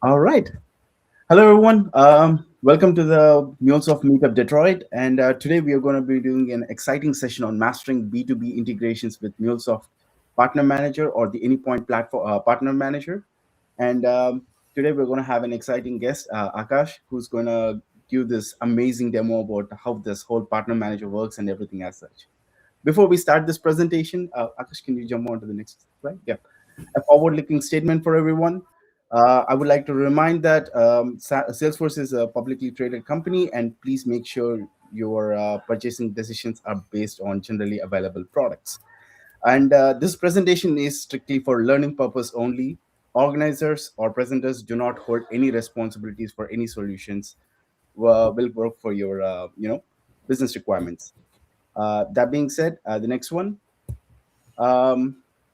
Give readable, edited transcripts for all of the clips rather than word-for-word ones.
All right. Hello, everyone. Welcome to the MuleSoft Meetup Detroit. And today we are going to be doing an exciting session on mastering B2B integrations with MuleSoft Partner Manager or the Anypoint Platform Partner Manager. And today we're going to have an exciting guest, Akash, who's going to give this amazing demo about how this whole Partner Manager works and everything as such. Before we start this presentation, Akash, can you jump on to the next slide? Yeah. A forward-looking statement for everyone. I would like to remind that Salesforce is a publicly traded company, and please make sure your purchasing decisions are based on generally available products. And this presentation is strictly for learning purpose only. Organizers or presenters do not hold any responsibilities for any solutions will work for your business requirements. That being said, the next one.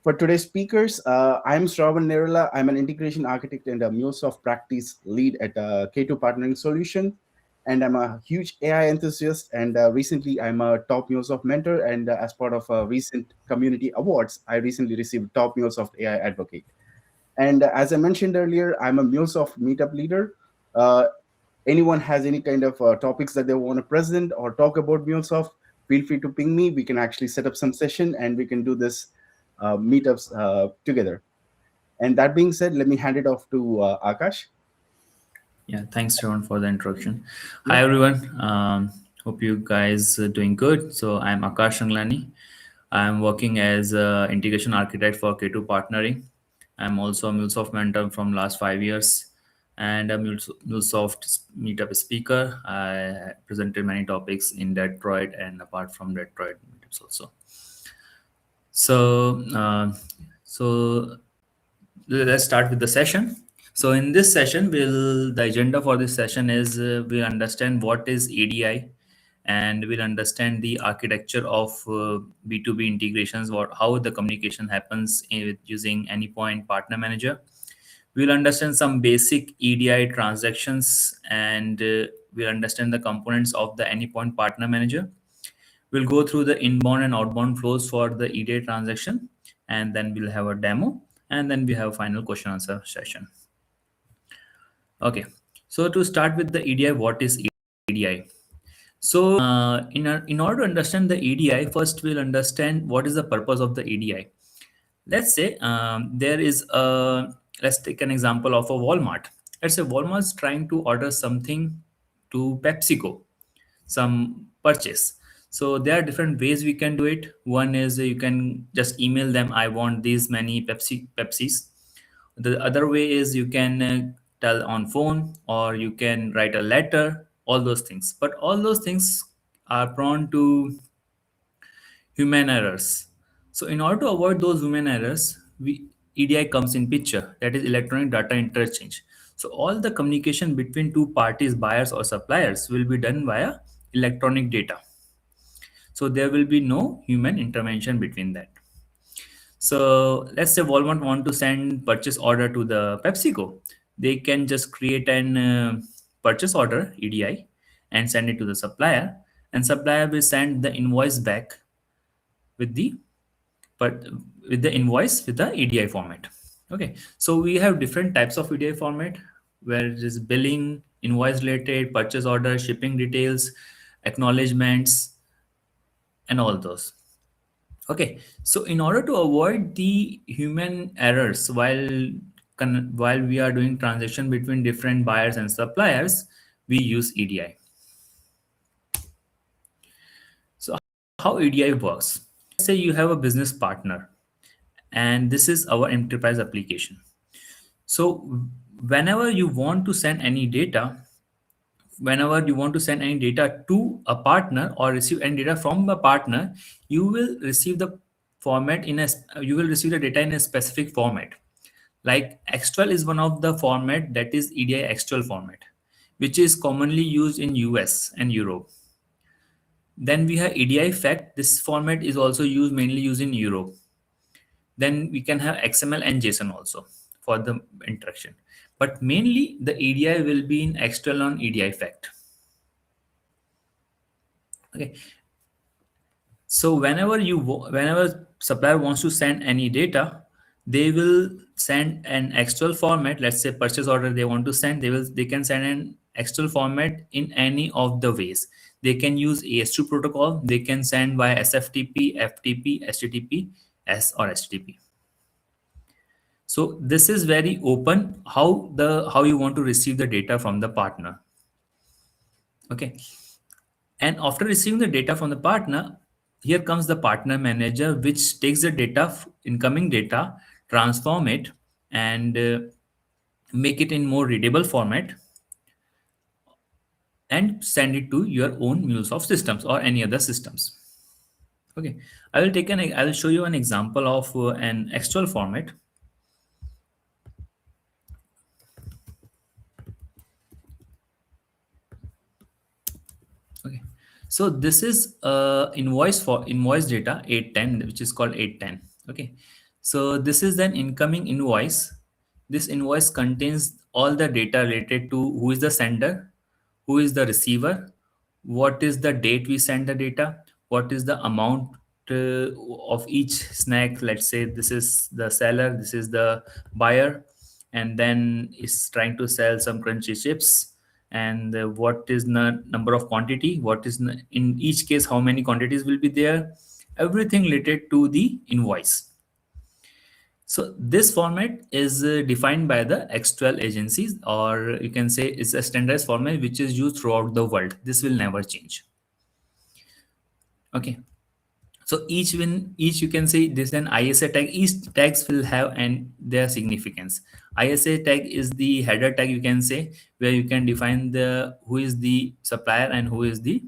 For today's speakers, I'm Shravan Nerula. I'm an integration architect and a MuleSoft practice lead at K2 Partnering Solution. And I'm a huge AI enthusiast. And recently, I'm a top MuleSoft mentor. And as part of recent community awards, I recently received Top MuleSoft AI Advocate. And as I mentioned earlier, I'm a MuleSoft meetup leader. Uh, Anyone has any kind of topics that they want to present or talk about MuleSoft, feel free to ping me. We can actually set up some session and we can do this meetups together. And that being said, let me hand it off to Akash. Yeah, thanks, Ron, for the introduction. Yeah. Hi, everyone. Hope you guys are doing good. So I'm Akash Ranglani. I'm working as an integration architect for K2 Partnering. I'm also a MuleSoft mentor from last 5 years and a MuleSoft meetup speaker. I presented many topics in Detroit and apart from Detroit meetups also. So, so let's start with the session. So in this session, the agenda for this session is we'll understand what is ADI, and we'll understand the architecture of B2B integrations, how the communication happens using Anypoint Partner Manager. We'll understand some basic EDI transactions, and we'll understand the components of the Anypoint Partner Manager. We'll go through the inbound and outbound flows for the EDI transaction, and then we'll have a demo, and then we have a final question answer session. Okay, so to start with the EDI, what is EDI? So in order to understand the EDI, first we'll understand what is the purpose of the EDI. Let's say there is let's take an example of a Walmart. Let's say Walmart is trying to order something to PepsiCo, some purchase. So there are different ways we can do it. One is you can just email them, I want these many Pepsis. The other way is you can tell on phone, or you can write a letter, all those things. But all those things are prone to human errors. So in order to avoid those human errors, EDI comes in picture, that is electronic data interchange. So all the communication between two parties, buyers or suppliers, will be done via electronic data. So there will be no human intervention between that. So let's say Walmart want to send purchase order to the PepsiCo. They can just create an purchase order EDI and send it to the supplier, and supplier will send the invoice back with the but with the invoice with the EDI format. Okay, so we have different types of EDI format, where it is billing, invoice related, purchase order, shipping details, acknowledgements, and all those. Okay, so in order to avoid the human errors while we are doing transaction between different buyers and suppliers, we use EDI. So how EDI works? Let's say you have a business partner, and this is our enterprise application. So whenever you want to send any data, whenever you want to send any data to a partner or receive any data from a partner, you will receive the format in a you will receive the data in a specific format. Like XML is one of the format, that is EDI XML format, which is commonly used in US and Europe. Then we have EDI fact. This format is also mainly used in Europe. Then we can have XML and JSON also for the interaction. But mainly the EDI will be in XML on EDI fact. Okay. So whenever supplier wants to send any data, They will send an XML format. Let's say purchase order they want to send. They can send an XML format in any of the ways. They can use AS2 protocol. They can send via SFTP, FTP, HTTP, S or HTTP. So this is very open how you want to receive the data from the partner. Okay. And after receiving the data from the partner, here comes the partner manager, which takes the data, incoming data, transform it, and make it in more readable format, and send it to your own MuleSoft systems or any other systems. Okay, I will show you an example of an XML format. Okay, so this is invoice for invoice data 810, which is called 810. Okay, so this is an incoming invoice. This invoice contains all the data related to who is the sender, who is the receiver, what is the date we send the data, what is the amount of each snack. Let's say this is the seller, this is the buyer, and then is trying to sell some crunchy chips. And what is the number of quantity, what is in each case how many quantities will be there, everything related to the invoice. So this format is defined by the external agencies, or you can say it's a standardized format which is used throughout the world. This will never change. Okay. So each you can say this an ISA tag. Each tags will have and their significance. ISA tag is the header tag, you can say, where you can define the who is the supplier and who is the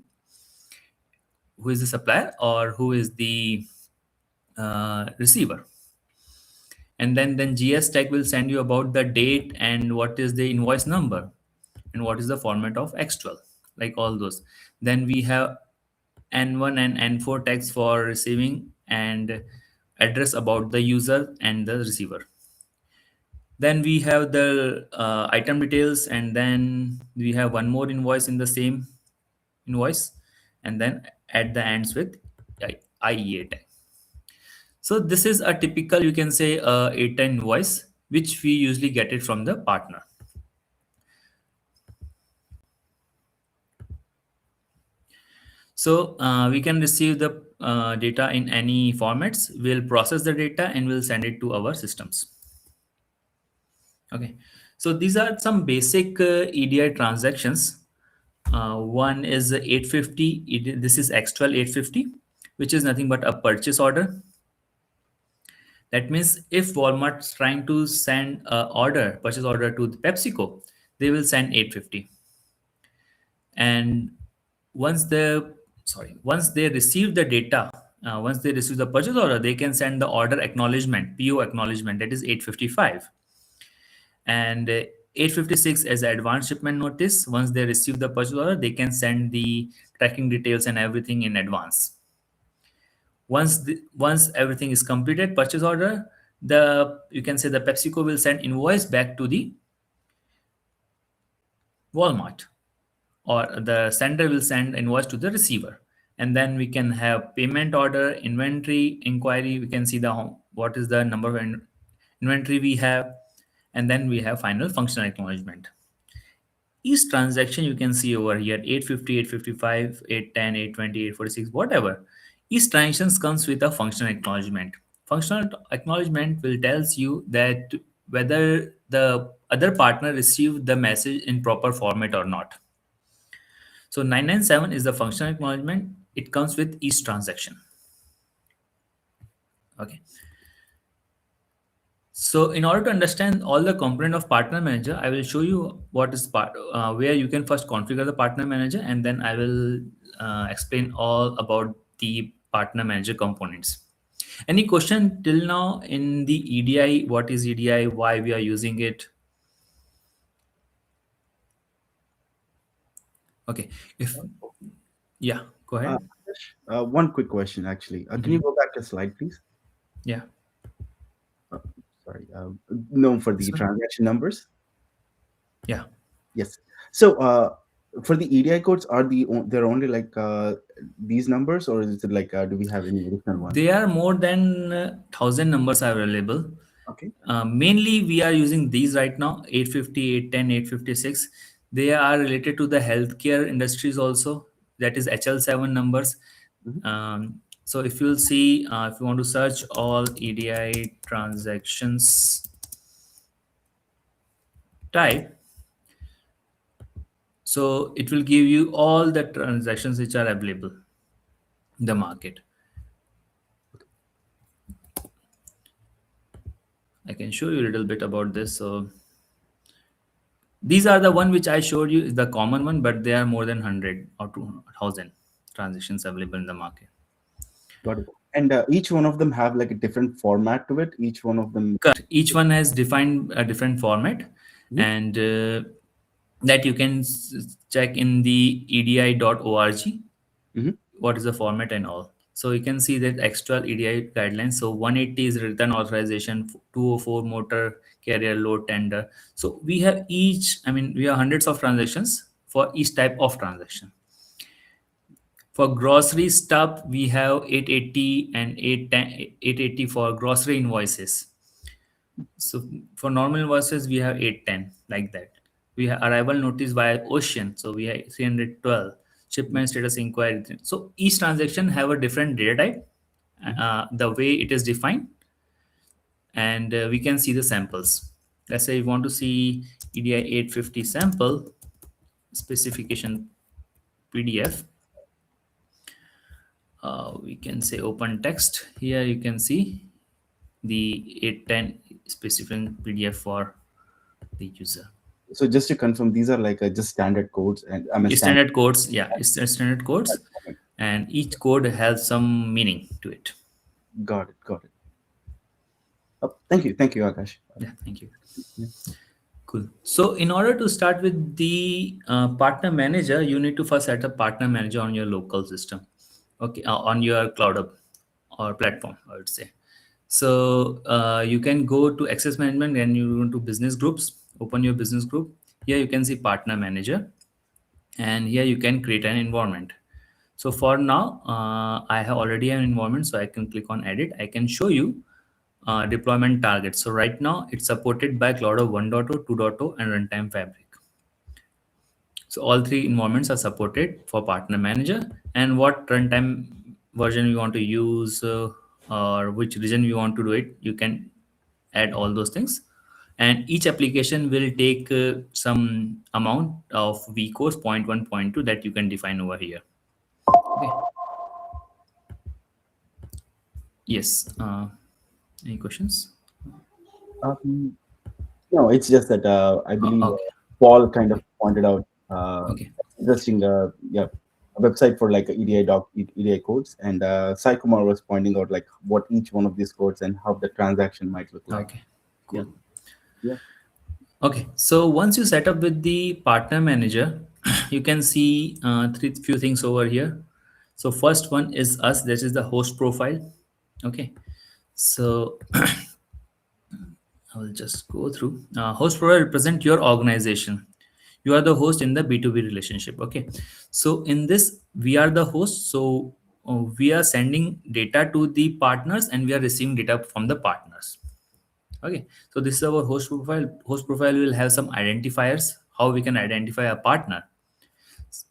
supplier or who is the receiver. And then GS tag will send you about the date and what is the invoice number and what is the format of X12, like all those. Then we have N1 and N4 tags for receiving and address about the user and the receiver. Then we have the item details, and then we have one more invoice in the same invoice, and then at the ends with IEA tag. So this is a typical, you can say, A10 invoice, which we usually get it from the partner. So we can receive the data in any formats. We'll process the data and we'll send it to our systems. Okay. So these are some basic EDI transactions. One is 850. This is X12 850, which is nothing but a purchase order. That means if Walmart's trying to send a purchase order to the PepsiCo, they will send 850. And once they receive the data, once they receive the purchase order, they can send the order acknowledgement, PO acknowledgement, that is 855. And 856 as advanced shipment notice. Once they receive the purchase order, they can send the tracking details and everything in advance. Once everything is completed, purchase order, you can say the PepsiCo will send invoice back to the Walmart, or the sender will send invoice to the receiver. And then we can have payment order, inventory inquiry. We can see what is the number of inventory we have, and then we have final functional acknowledgement. Each transaction you can see over here, 850, 855, 810, 820, 846, whatever. Each transaction comes with a functional acknowledgement. Functional acknowledgement will tells you that whether the other partner received the message in proper format or not. So 997 is the functional acknowledgement. It comes with each transaction. Okay. So in order to understand all the component of partner manager, I will show you what is where you can first configure the partner manager, and then I will explain all about the partner manager components. Any question till now in the EDI? What is EDI? Why we are using it? Okay. Yeah, go ahead. One quick question, actually. Can you Mhm. go back a slide, please? Yeah. Uh, Sorry. No, for the So, transaction numbers. yeah. Yes. So, for the EDI codes, they're only like these numbers, or is it like do we have any additional ones? There are more than 1,000 numbers are available, Okay. Mainly, we are using these right now: 850, 810, 856. They are related to the healthcare industries also. That is HL7 numbers. Mhm. So if you'll see, if you want to search all EDI transactions type, so it will give you all the transactions which are available in the market. I can show you a little bit about this. So these are the one which I showed you is the common one, but there are more than 100 or 2,000 transactions available in the market. Got it. And each one of them have like a different format to it. Each one of them. Correct. Each one has defined a different format, Mhm. and that you can check in the edi.org Mhm. what is the format and all. So you can see that extra EDI guidelines. So 180 is return authorization, 204 motor carrier load tender. So we have each, I mean, we have hundreds of transactions for each type of transaction. For grocery stuff, we have 880 and 880 for grocery invoices. So for normal invoices, we have 810 like that. We have arrival notice via ocean, so we have 312 Mhm. shipment status inquiry. So each transaction have a different data type, Mhm. the way it is defined, and we can see the samples. Let's say you want to see EDI 850 sample specification PDF. We can say open text. Here you can see the 810 specific PDF for the user. So just to confirm, these are like just standard codes, and I'm a standard. Standard codes, yeah, it's the standard codes, and each code has some meaning to it. Got it. Got it. Thank you, Akash. Yeah, thank you. Yeah. Cool. So in order to start with the partner manager, you need to first set up partner manager on your local system, okay, on your cloud hub or platform, I would say. So you can go to access management and you go to business groups, open your business group. Here you can see partner manager, and here you can create an environment. So for now, I have already an environment, so I can click on edit. I can show you deployment targets. So right now it's supported by Cloud 1.0, 2.0, and Runtime Fabric. So all three environments are supported for Partner Manager. And what runtime version you want to use, or which region you want to do it, you can add all those things. And each application will take some amount of vCores point 1, point 2 that you can define over here. Okay. Yes. Any questions? Um, no, it's just that I believe Okay. Paul kind of pointed out Okay. interesting, yeah, a website for like EDI codes, and Sai Kumar was pointing out like what each one of these codes and how the transaction might look like. Okay. Yeah, Cool. yeah. Okay. So once you set up with the partner manager, you can see three few things over here. So first one is us. This is the host profile. Okay. So I will just go through. Host profile represent your organization. You are the host in the B2B relationship. Okay. So in this, we are the host. So we are sending data to the partners and we are receiving data from the partners. Okay, so this is our host profile. Host profile will have some identifiers, how we can identify a partner.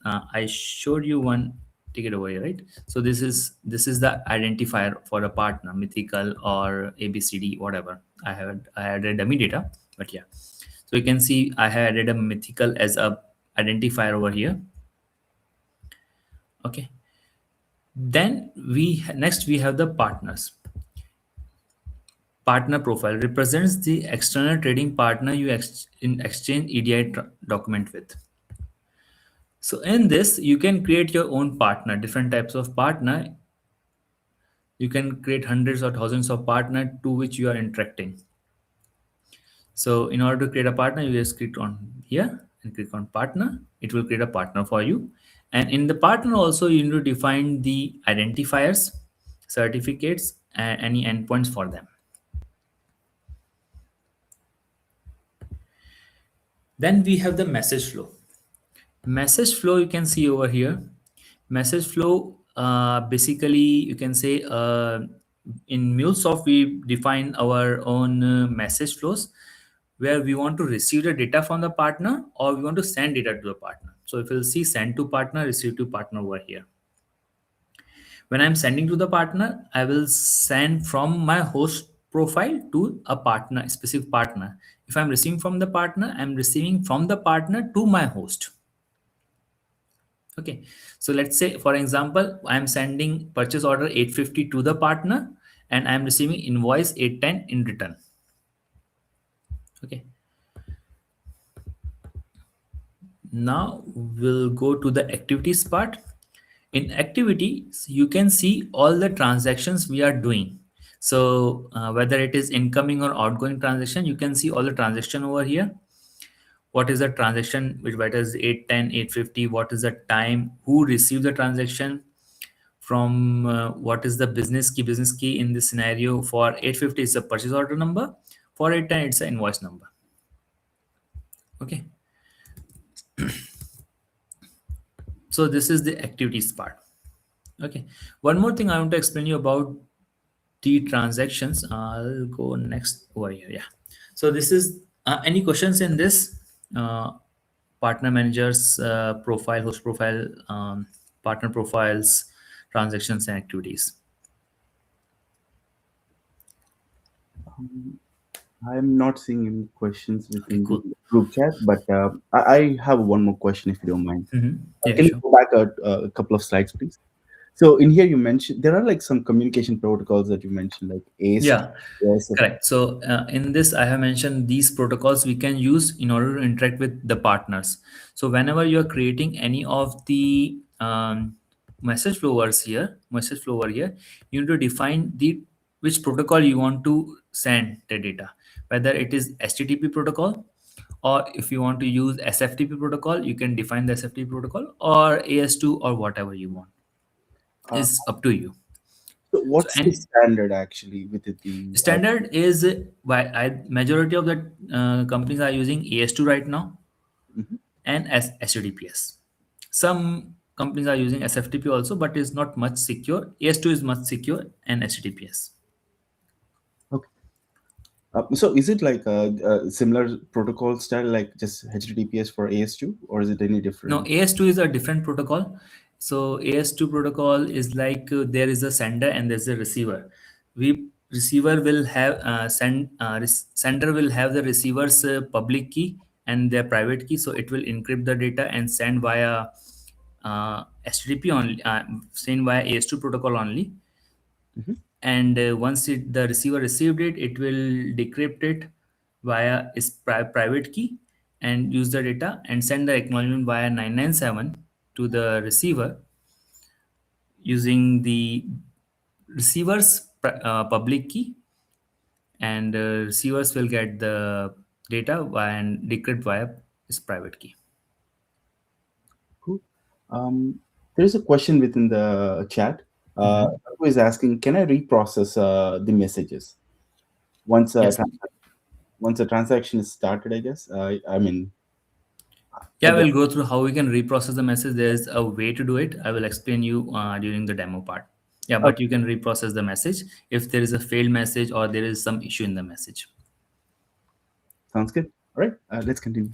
I showed you one ticket over here, right? So this is the identifier for a partner, mythical or ABCD, whatever. I had a dummy data, but yeah. So you can see I had added a mythical as a identifier over here. Okay. Then next we have the partners. Partner profile represents the external trading partner you in exchange EDI document with. So in this, you can create your own partner, different types of partner. You can create hundreds or thousands of partner to which you are interacting. So in order to create a partner, you just click on here and click on partner. It will create a partner for you. And in the partner also, you need to define the identifiers, certificates, and any endpoints for them. Then we have the message flow. Message flow you can see over here. Message flow, basically you can say in MuleSoft, we define our own message flows where we want to receive the data from the partner or we want to send data to the partner. So if you'll see send to partner, receive to partner over here. When I'm sending to the partner, I will send from my host profile to a partner, specific partner. If I'm receiving from the partner, I'm receiving from the partner to my host. Okay. So let's say, for example, I'm sending purchase order 850 to the partner and I'm receiving invoice 810 in return. Okay. Now we'll go to the activities part. In activities, you can see all the transactions we are doing. So whether it is incoming or outgoing transaction, you can see all the transaction over here. What is the transaction, which whether is 810, 850, what is the time, who received the transaction, from what is the business key in this scenario. For 850 it's a purchase order number, for 810 it's an invoice number. Okay, so this is the activities part. Okay, one more thing I want to explain you about the transactions. I'll go next over here. Yeah, so this is any questions in this partner managers profile, host profile, partner profiles, transactions and activities. Um, I'm not seeing any questions Okay, within the cool. group chat, but I have one more question if you don't mind. Yeah, Can you sure. go back a couple of slides, please? So in here you mentioned there are like some communication protocols that you mentioned, like AST, Yeah, ASF. correct. So in this, I have mentioned these protocols we can use in order to interact with the partners. So whenever you are creating any of the message flow over here, you need to define the which protocol you want to send the data. Whether it is HTTP protocol, or if you want to use SFTP protocol, you can define the SFTP protocol or AS2 or whatever you want. Uh, Is up to you. so So what's the and standard actually with the standard is why majority of the companies are using AS2 right now Mhm. and as HTTPS. Some companies are using SFTP also, but it's not much secure. AS2 is much secure and HTTPS. Okay. So is it like a similar protocol style, like just HTTPS for AS2, or is it any No, different? AS2 is a different protocol. So AS2 protocol is like there is a sender and there's a receiver. We receiver will have sender will have the receiver's public key and their private key. So it will encrypt the data and send via HTTP only, send via AS2 protocol only. Mhm. And once the receiver received it, it will decrypt it via its private key and use the data and send the acknowledgement via 997 to the receiver using the receiver's public key, and receivers will get the data via and decrypt via its private key. Cool. Um, there is a question within the chat. Mhm. Who is asking, can I reprocess the messages once Yes. once a transaction is started? I guess. I mean, I Yeah, guess we'll go through how we can reprocess the message. There's a way to do it. I will explain you during the demo part. Yeah, but okay, you can reprocess the message if there is a failed message or there is some issue in the message. sounds good. All right, let's continue.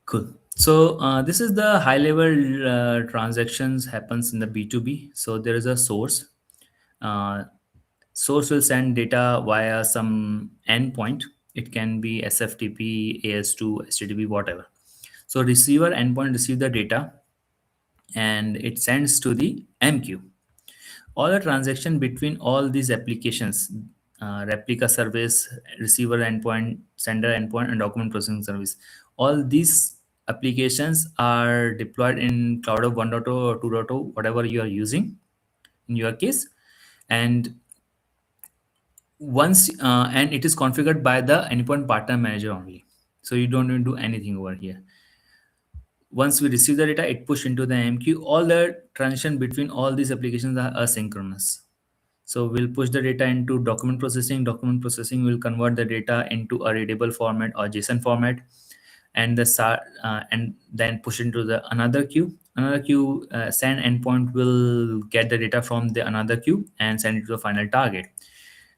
Cool. So this is the high level transactions happens in the B2B. So there is a source. Uh, Source will send data via some endpoint. It can be SFTP, AS2, HTTP, whatever. So receiver endpoint receive the data and it sends to the MQ. All the transaction between all these applications, replica service, receiver endpoint, sender endpoint, and document processing service, all these applications are deployed in cloud of 1.0 or 2.0, whatever you are using in your case. And once and it is configured by the Anypoint Partner Manager only, so you don't need to do anything over here. Once we receive the data, it push into the MQ. All the transaction between all these applications are asynchronous. So we'll push the data into document processing. Document processing will convert the data into a readable format or JSON format, and and then push into the another queue. Another queue send endpoint will get the data from the another queue and send it to the final target.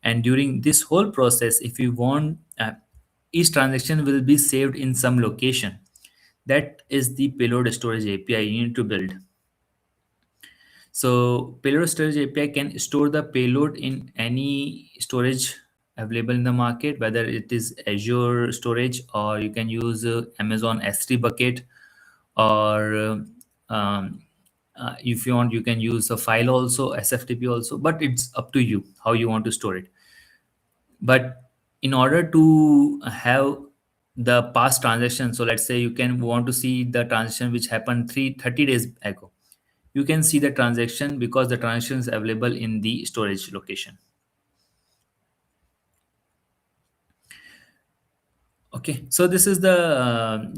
And during this whole process, if you want, each transaction will be saved in some location. That is the payload storage API you need to build. So payload storage API can store the payload in any storage available in the market, whether it is Azure storage, or you can use Amazon S3 bucket, or if you want, you can use a file also, SFTP also, but it's up to you how you want to store it. But in order to have the past transaction, so let's say you can want to see the transaction which happened 30 days ago, you can see the transaction because the transaction is available in the storage location. Okay, so this is the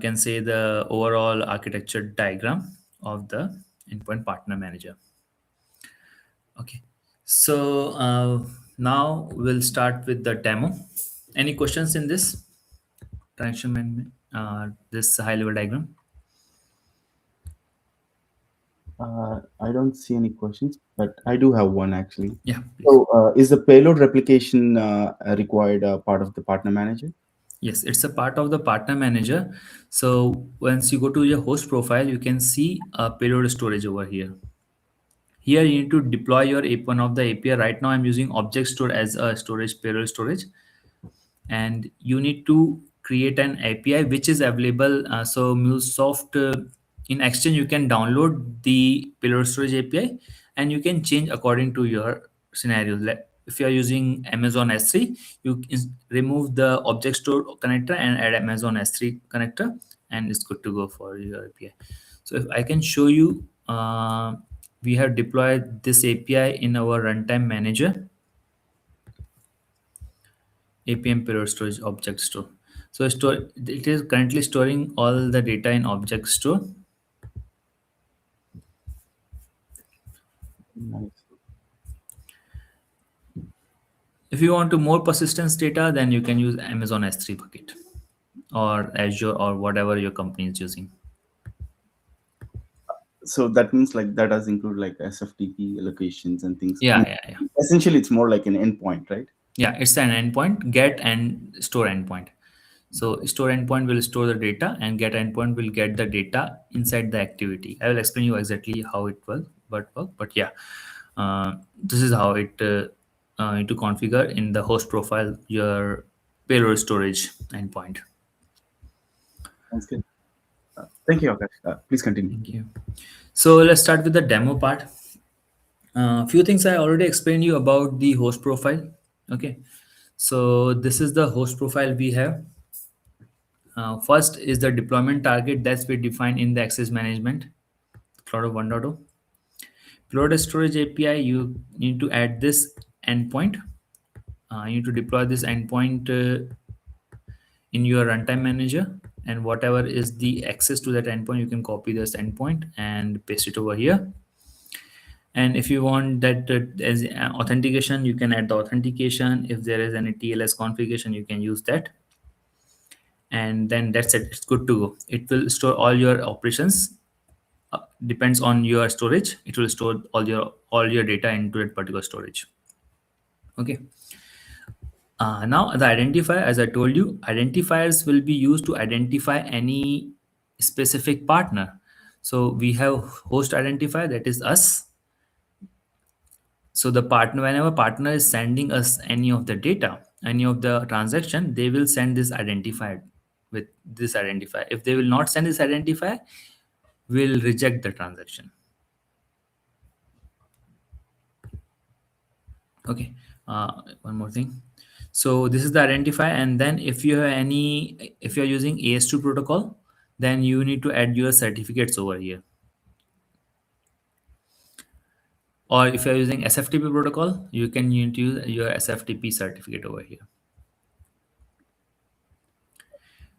can say the overall architecture diagram of the endpoint partner manager. Okay, so now we'll start with the demo. Any questions in this transaction management, this high level diagram? I don't see any questions, but I do have one actually. Yeah, please. So, is the payload replication required part of the partner manager? Yes, it's a part of the partner manager. So once you go to your host profile, you can see a payload storage over here. Here you need to deploy your one of the API. Right now I'm using object store as a storage, payload storage, and you need to create an API which is available. So MuleSoft, in Exchange you can download the payload storage API, and you can change according to your scenario. If you are using Amazon S3, you remove the object store connector and add Amazon S3 connector, and it's good to go for your API. So if I can show you, we have deployed this API in our runtime manager, APM payload storage object store. So it is currently storing all the data in object store. Nice. If you want to more persistence data, then you can use Amazon S3 bucket or Azure or whatever your company is using. So that means like that does include like SFTP locations and things. I Yeah, mean, yeah, yeah. essentially, it's more like an endpoint, right? Yeah, it's an endpoint, get and store endpoint. So store endpoint will store the data, and get endpoint will get the data inside the activity. I will explain you exactly how it will work. But yeah, this is how it need to configure in the host profile your payload storage endpoint. Sounds good. Thank you, Akash. Please continue. Thank you. So let's start with the demo part. Few things I already explained you about the host profile. Okay, so this is the host profile we have. First is the deployment target that's we defined in the access management, Cloud of 1.0. Cloud storage API, you need to add this endpoint. You need to deploy this endpoint in your runtime manager, and whatever is the access to that endpoint, you can copy this endpoint and paste it over here. And if you want that as authentication, you can add the authentication. If there is any TLS configuration, you can use that, and then that's it, it's good to go. It will store all your operations. Depends on your storage, it will store all your data into that particular storage. Okay, now the identifier, as I told you, identifiers will be used to identify any specific partner. So we have host identifier, that is us. So the partner, whenever partner is sending us any of the data, any of the transaction, they will send this identifier. With this identifier, if they will not send this identifier, we'll reject the transaction. Okay, one more thing. So this is the identifier, and then if you're using AS2 protocol, then you need to add your certificates over here. Or if you're using SFTP protocol, you can use your SFTP certificate over here.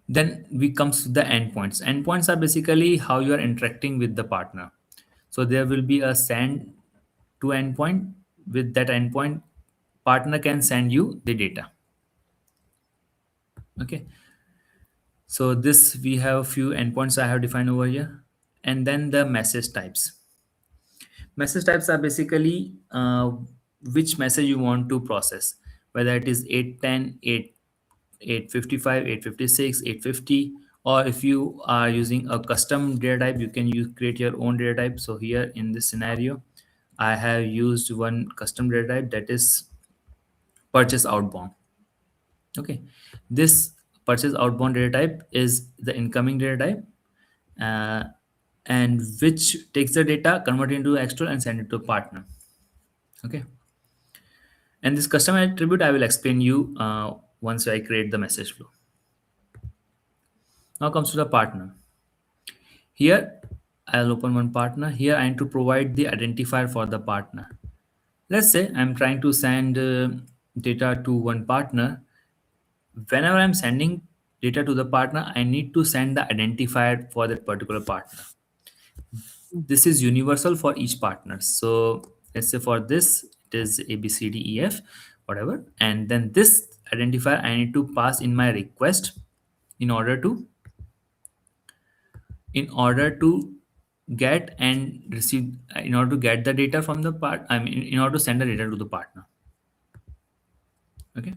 Then we comes to the endpoints. Endpoints are basically how you are interacting with the partner. So there will be a send to endpoint. With that endpoint, partner can send you the data. Okay, so this, we have a few endpoints I have defined over here. And then the message types. Message types are basically which message you want to process, whether it is 810, 855, 856, 850, or if you are using a custom data type, you can create your own data type. So here in this scenario, I have used one custom data type, that is purchase outbound. Okay, this purchase outbound data type is the incoming data type, uh, and which takes the data, convert it into actual, and send it to a partner. Okay, and this custom attribute I will explain you once I create the message flow. Now comes to the partner. Here I'll open one partner. Here I need to provide the identifier for the partner. Let's say I'm trying to send data to one partner. Whenever I'm sending data to the partner, I need to send the identifier for that particular partner. This is universal for each partner. So let's say for this it is A B C D E F, whatever, and then this identifier I need to pass in my request in order to in order to get and receive, in order to get the data from the part, I mean in order to send the data to the partner. Okay,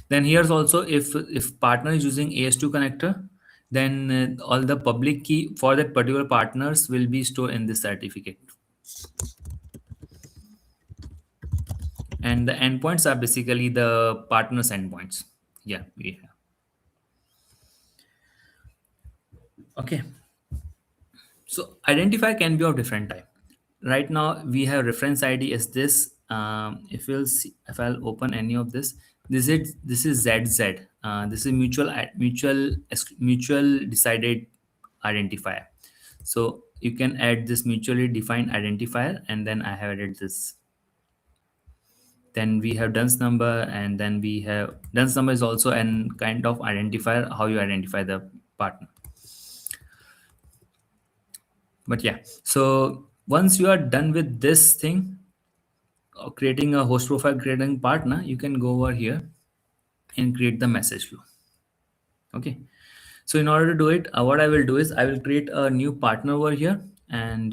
then here's also, if partner is using AS2 connector, then all the public key for that particular partners will be stored in this certificate, and the endpoints are basically the partners endpoints. Yeah, we have. Okay, so identifier can be of different type. Right now we have reference ID as this. If you'll see, if I'll open any of this, this is ZZ. This is mutual decided identifier. So you can add this mutually defined identifier, and then I have added this. Then we have dunce number, and then we have dunce number is also an kind of identifier, how you identify the partner. But yeah, so once you are done with this thing, creating a host profile, creating partner, you can go over here and create the message flow. Okay, so in order to do it, what I will do is I will create a new partner over here, and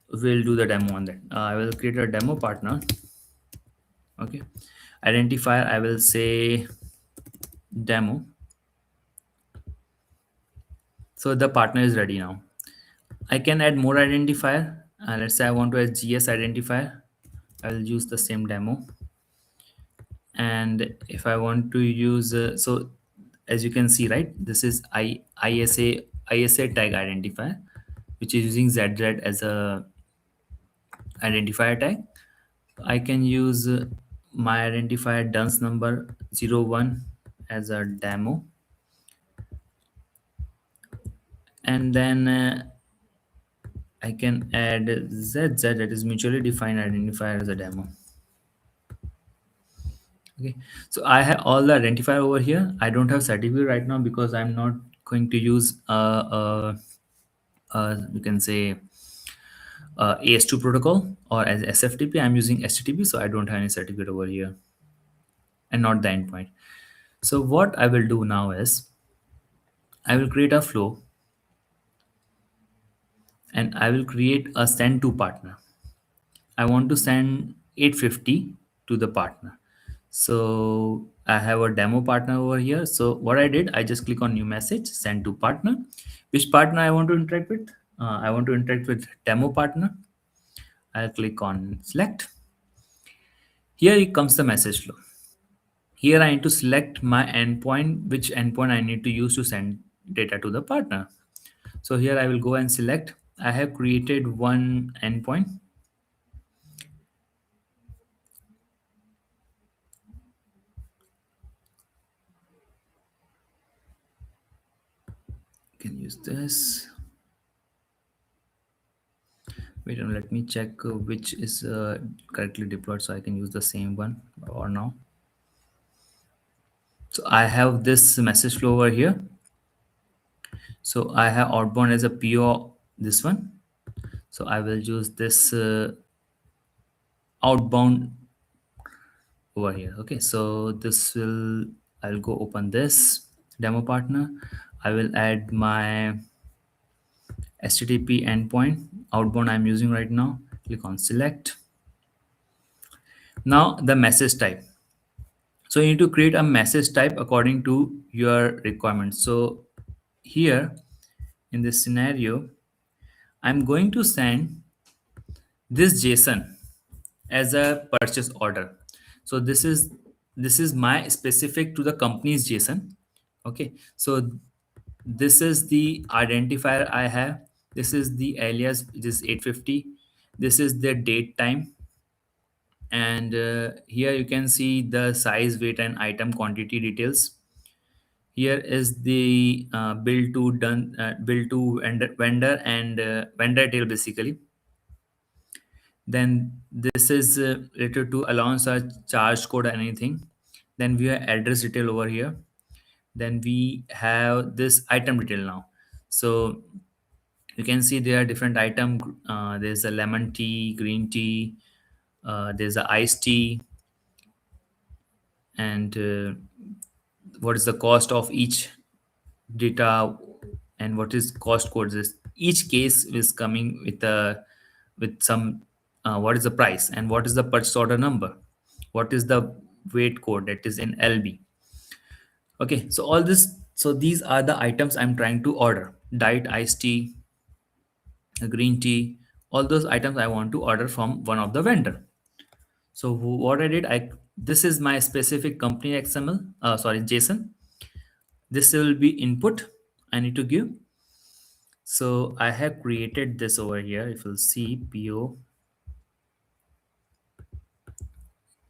we'll do the demo on that. I will create a demo partner. Okay, identifier I will say demo. So the partner is ready now. I can add more identifier. Let's say I want to add GS identifier. I'll use the same demo. And if I want to use so as you can see, right, this is ISA tag identifier, which is using ZZ as a identifier tag. I can use my identifier dunce number 01 as a demo, and then I can add ZZ, that is mutually defined identifier, as a demo. Okay, so I have all the identifier over here. I don't have certificate right now because I'm not going to use you can say AS2 protocol or as SFTP. I'm using HTTP, so I don't have any certificate over here, and not the endpoint. So what I will do now is I will create a flow, and I will create a send to partner. I want to send 850 to the partner. So I have a demo partner over here. So what I did, I just click on new message, send to partner. Which partner I want to interact with? I want to interact with demo partner. I'll click on select. Here comes the message flow. Here I need to select my endpoint, which endpoint I need to use to send data to the partner. So here I will go and select. I have created one endpoint. Can use this. Wait, let me check which is correctly deployed, so I can use the same one or now. So I have this message flow over here. So I have outbound as a PO, this one. So I will use this outbound over here. Okay, so this will, I'll go open this demo partner. I will add my HTTP endpoint outbound I'm using right now. Click on select. Now the message type. So you need to create a message type according to your requirements. So here in this scenario, I'm going to send this JSON as a purchase order. So this is my specific to the company's JSON. Okay, so this is the identifier I have. This is the alias, which is 850. This is the date time, and here you can see the size, weight, and item quantity details. Here is the bill to vendor and vendor detail basically. Then this is related to allowance or charge code or anything. Then we have address detail over here. Then we have this item detail now. So you can see there are different item. There's a lemon tea, green tea, there's a iced tea, and what is the cost of each data, and what is cost codes is. Each case is coming with some what is the price and what is the purchase order number, what is the weight code that is in LB. Okay, so all this, so these are the items I'm trying to order: diet, iced tea, green tea. All those items I want to order from one of the vendor. So what I did, I this is my specific company XML, sorry, JSON. This will be input I need to give. So I have created this over here. If you'll see PO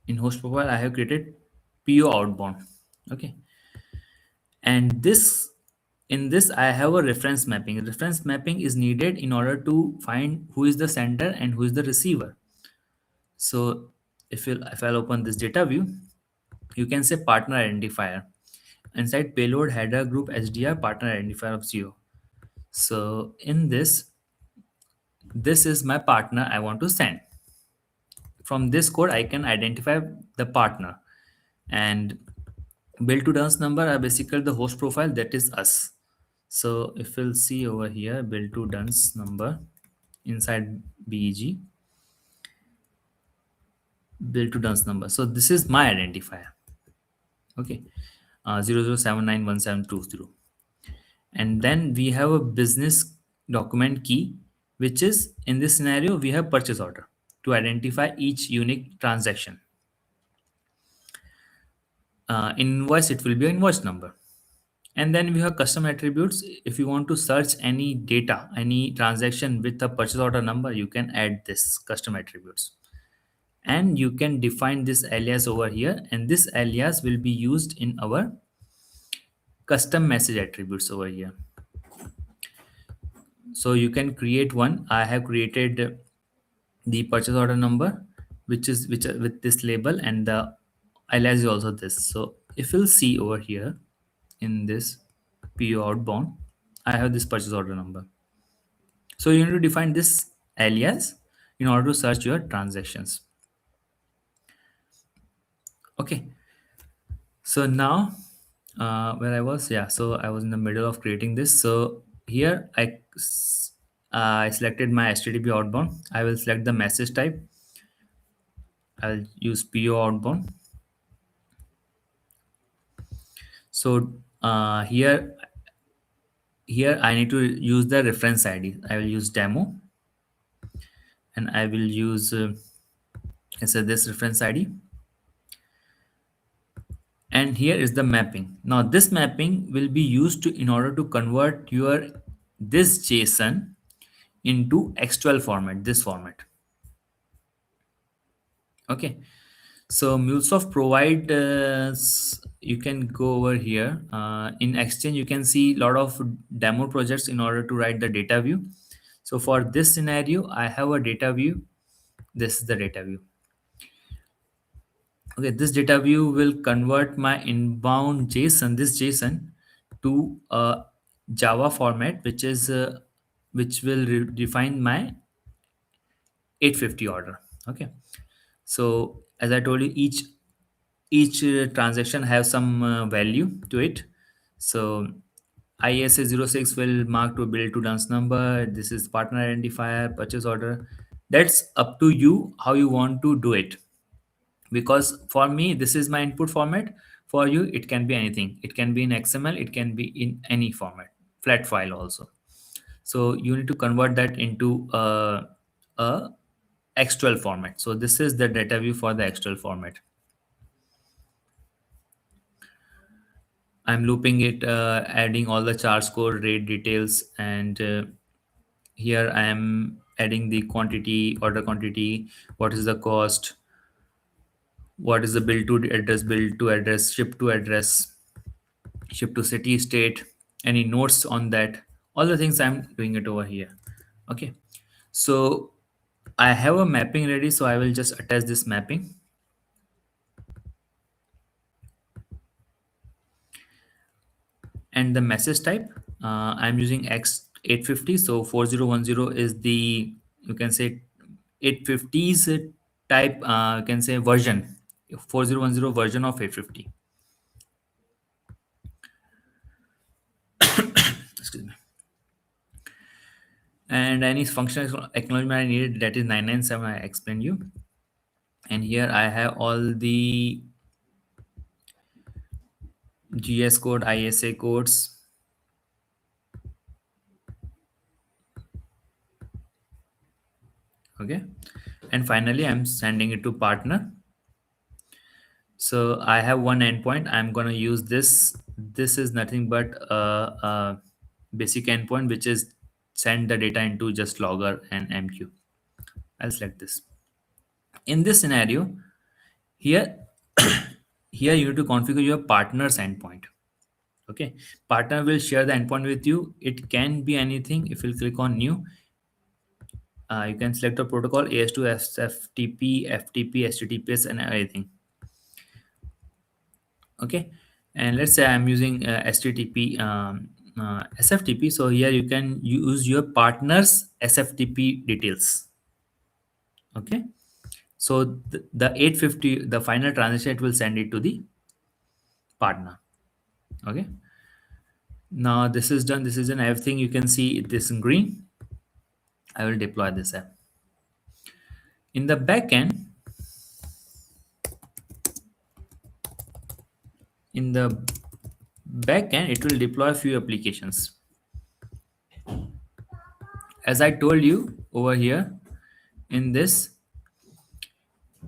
in host profile, I have created PO outbound. Okay. And this, in this, I have a reference mapping. Reference mapping is needed in order to find who is the sender and who is the receiver. So if I'll open this data view, you can say partner identifier. Inside payload header group HDR partner identifier of 0. So in this is my partner I want to send. From this code I can identify the partner, and bill to dance number are basically the host profile, that is us. So if we'll see over here, bill to dance number inside BEG, bill to dance number, so this is my identifier. Okay, 00791720. And then we have a business document key, which is, in this scenario we have purchase order to identify each unique transaction. Invoice, it will be an invoice number. And then we have custom attributes. If you want to search any data, any transaction with a purchase order number, you can add this custom attributes, and you can define this alias over here, and this alias will be used in our custom message attributes over here. So you can create one. I have created the purchase order number, which with this label, and the alias is also this. So if you'll see over here in this PO outbound, I have this purchase order number. So you need to define this alias in order to search your transactions. Okay. So now where I was, yeah, so I was in the middle of creating this. So here I selected my HTTP outbound. I will select the message type. I'll use PO outbound. So here I need to use the reference ID. I will use demo, and I will use this reference ID. And here is the mapping. Now this mapping will be used in order to convert your this JSON into X12 format, this format. Okay, so MuleSoft provide you can go over here in Exchange. You can see a lot of demo projects in order to write the data view. So for this scenario, I have a data view. This is the data view. Okay, this data view will convert my inbound JSON, this JSON, to a Java format, which will define my 850 order. Okay, so as I told you, each transaction has some value to it. So ISA 06 will mark to bill to dance number. This is partner identifier, purchase order. That's up to you how you want to do it. Because for me, this is my input format. For you, it can be anything. It can be in XML, it can be in any format, flat file also. So you need to convert that into a XML format. So this is the data view for the XML format. I'm looping it, adding all the charge code, rate details, and here I am adding the quantity, order quantity, what is the cost, what is the bill to address, ship to address, ship to city, state, any notes on that, all the things I'm doing it over here. Okay, so I have a mapping ready, so I will just attach this mapping. And the message type, I'm using X850, so 4010 is the, you can say, 850's type, you can say version, 4010 version of 850. Excuse me. And any functional acknowledgement I needed, that is 997, I explained you. And here I have all the GS code, ISA codes. Okay, and finally I'm sending it to partner. So I have one endpoint. I'm gonna use this. This is nothing but a basic endpoint, which is send the data into just logger and MQ. I'll select this. In this scenario, here here you need to configure your partner's endpoint. Okay, partner will share the endpoint with you. It can be anything. If you click on new, you can select a protocol, AS2, SFTP, FTP, HTTPS, and everything. Okay, and let's say I'm using HTTP, SFTP. So here you can use your partner's SFTP details. Okay, so the 850, the final transaction, it will send it to the partner. Okay, now this is done. This is done. Everything you can see this in green. I will deploy this app. In the backend, in the backend, it will deploy a few applications. As I told you over here, in this,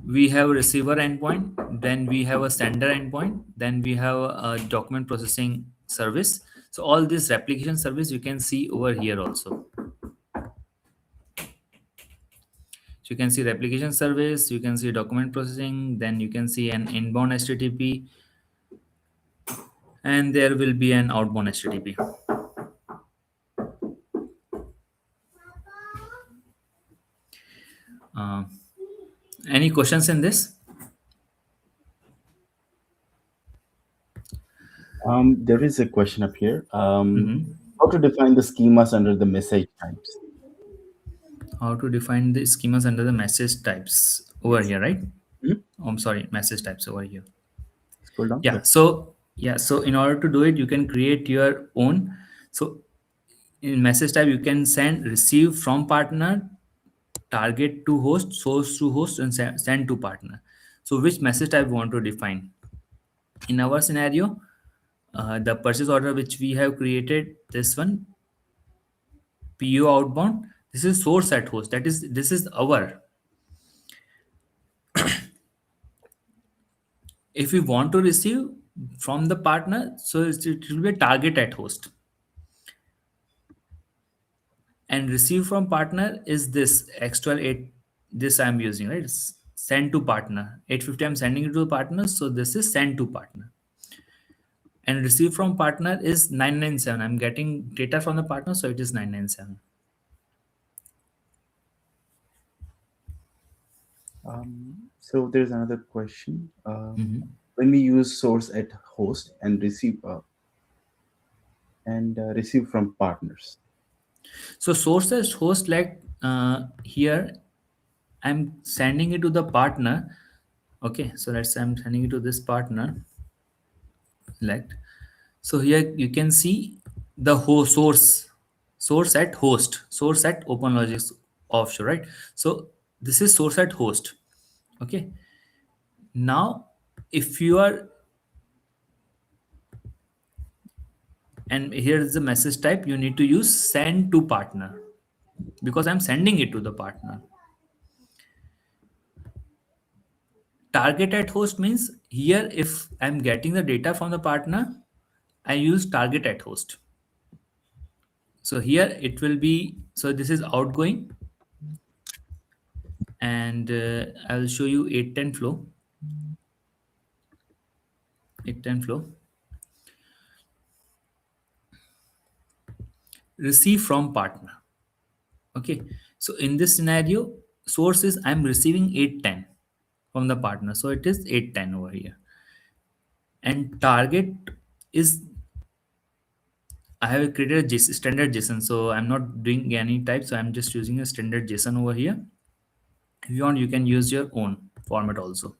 we have a receiver endpoint, then we have a sender endpoint, then we have a document processing service. So all this replication service you can see over here also. So you can see replication service, you can see document processing, then you can see an inbound HTTP, and there will be an outbound HTTP. Uh, any questions in this? There is a question up here. Mhm. How to define the schemas under the message types? How to define the schemas under the message types over Yes. here, right? Mhm. Oh, I'm sorry, message types over here. Scroll down. Yeah, Yep. so in order to do it, you can create your own. So in message type, you can send receive from partner, target to host, source to host, and send to partner. So which message type you want to define? In our scenario, the purchase order which we have created, this one, PO outbound, this is source at host. That is, this is our. If we want to receive from the partner, so it will be a target at host. And receive from partner is this extra 8, this I'm using, right? It's send to partner 850, I'm sending it to the partner, so this is send to partner. And receive from partner is 997, I'm getting data from the partner, so it is 997. So there's another question. Mhm. When we use source at host and receive from partners. So source as host, like here I'm sending it to the partner. Okay, so let's say I'm sending it to this partner, select. So here you can see the source at host, source at OpenLogix offshore, right? So This is source at host. Okay. Now, if you are, and here is the message type, you need to use send to partner because I'm sending it to the partner. Target at host means here if I'm getting the data from the partner, I use target at host. So here it will be, so this is outgoing, and I'll show you 810 flow. 810 flow. Receive from partner. Okay. So in this scenario, source is I'm receiving 810 from the partner. So it is 810 over here. And target is I have created a standard JSON. So I'm not doing any type. So I'm just using a standard JSON over here. If you want, you can use your own format also.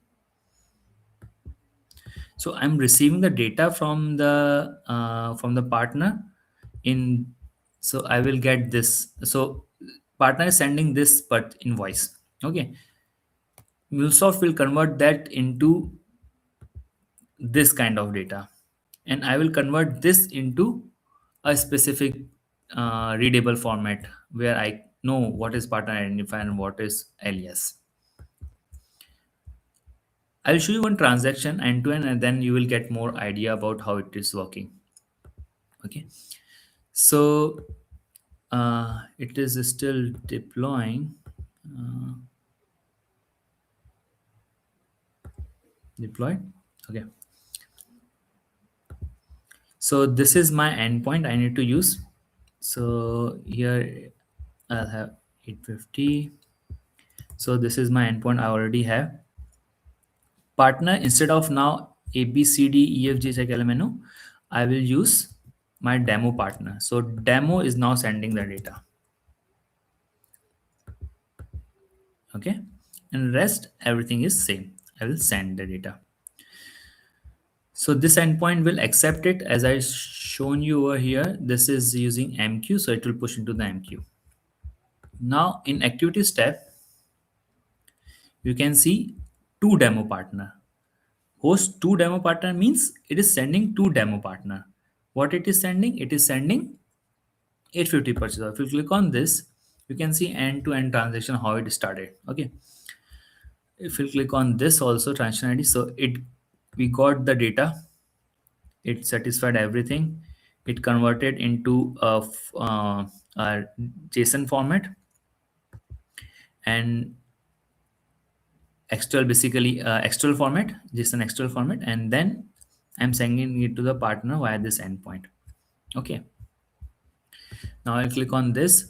So I'm receiving the data from the partner in, so I will get this. So partner is sending this but invoice. Okay. MuleSoft will convert that into this kind of data, and I will convert this into a specific readable format where I know what is partner identifier and what is alias. I'll show you one transaction end to end, and then you will get more idea about how it is working. Okay. So it is still deploying. Uh, Deployed. Okay. So this is my endpoint I need to use. So here I'll have 850. So this is my endpoint I already have. Partner, instead of now A, B, C, D, E, F, G, H, I, K, L, M, N, O, I will use my demo partner. So demo is now sending the data. Okay. And rest, everything is same. I will send the data. So this endpoint will accept it as I shown you over here. This is using MQ, so it will push into the MQ. Now in activities tab, you can see two demo partner. Host two demo partner means it is sending two demo partner. What it is sending? It is sending 850 purchase order. If you click on this, you can see end-to-end transaction how it started. Okay. If you click on this also transaction ID, so we got the data, it satisfied everything, it converted into a JSON format, and XML basically XML format, JSON XML format, and then I'm sending it to the partner via this endpoint. Okay. Now I'll click on this.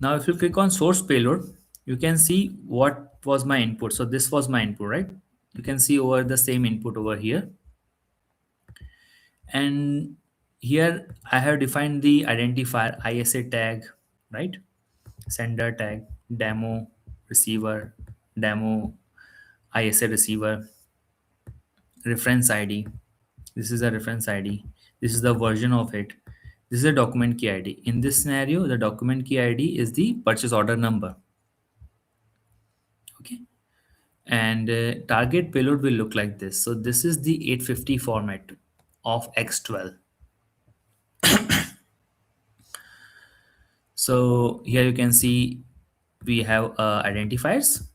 Now if you click on source payload, you can see what was my input. So this was my input, right? You can see over the same input over here. And here I have defined the identifier ISA tag, right? Sender tag, demo receiver, demo ISA receiver, reference ID. This is a reference ID. This is the version of it. This is a document key ID. In this scenario, the document key ID is the purchase order number. Okay. And target payload will look like this. So this is the 850 format of X12. So here you can see we have identifiers,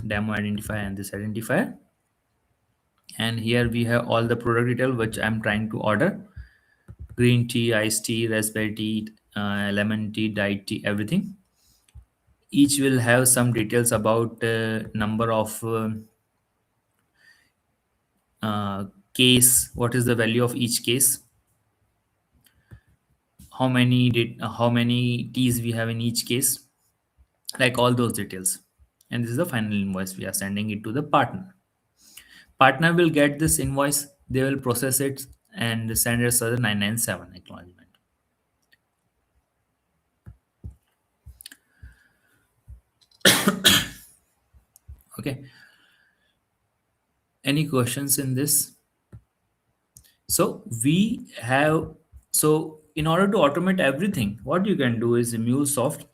demo identifier and this identifier. And here we have all the product detail which I'm trying to order. Green tea, iced tea, raspberry tea, lemon tea, diet tea, everything. Each will have some details about number of case, what is the value of each case, how many teas we have in each case, like all those details. And this is the final invoice. We are sending it to the partner. Partner will get this invoice, they will process it and send us a 997 acknowledgement. Okay. Any questions in this? So we have, so in order to automate everything, what you can do is in MuleSoft,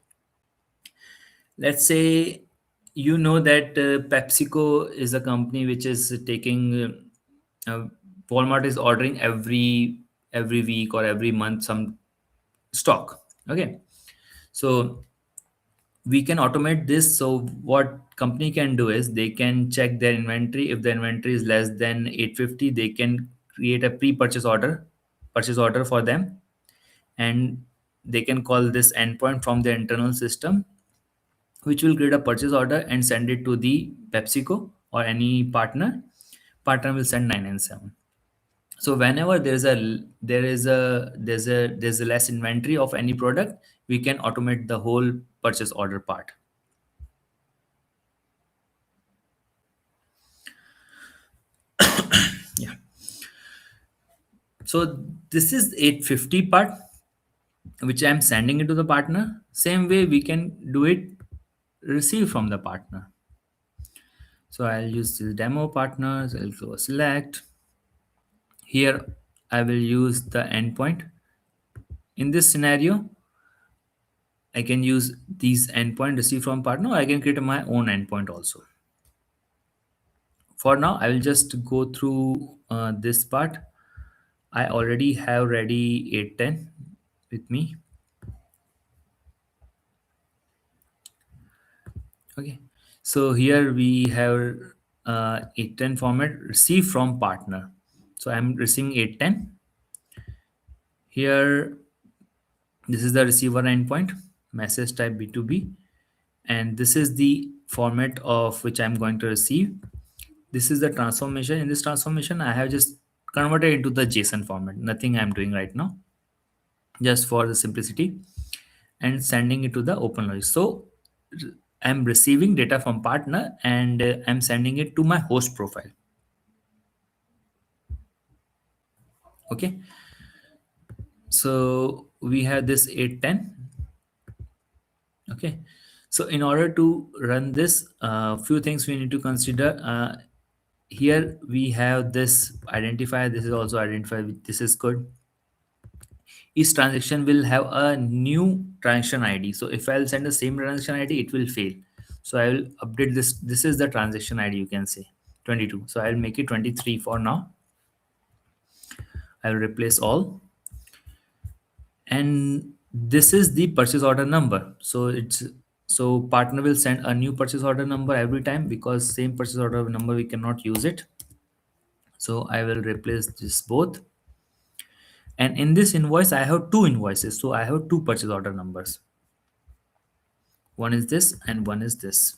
let's say You know that PepsiCo is a company which is taking Walmart is ordering every week or every month some stock. Okay, so we can automate this. So what company can do is they can check their inventory. If the inventory is less than 850, they can create a purchase order for them, and they can call this endpoint from their internal system, which will create a purchase order and send it to the PepsiCo or any partner. Partner will send 997. So whenever there's a less inventory of any product, we can automate the whole purchase order part. Yeah. So this is 850 part, which I'm sending it to the partner. Same way we can do it receive from the partner. So I'll use this demo partners. I'll go select. Here I will use the endpoint. In this scenario, I can use these endpoint receive from partner. I can create my own endpoint also. For now, I will just go through this part. I already have ready 810 with me. Okay, so here we have 810 format receive from partner. So I'm receiving 810. Here, this is the receiver endpoint, message type B2B, and this is the format of which I'm going to receive. This is the transformation. In this transformation, I have just converted into the JSON format. Nothing I'm doing right now, just for the simplicity, and sending it to the open logic. So I'm receiving data from partner and I'm sending it to my host profile. Okay, so we have this 810. Okay, so in order to run this, few things we need to consider. Here we have this identifier. This is also identified. This is good. Each transaction will have a new transaction ID. So if I'll send the same transaction ID, it will fail. So I will update this. This is the transaction ID, you can say 22. So I'll make it 23 for now. I'll replace all. And this is the purchase order number. So partner will send a new purchase order number every time, because same purchase order number we cannot use it. So I will replace this both. And in this invoice, I have two invoices. So I have two purchase order numbers. One is this and one is this.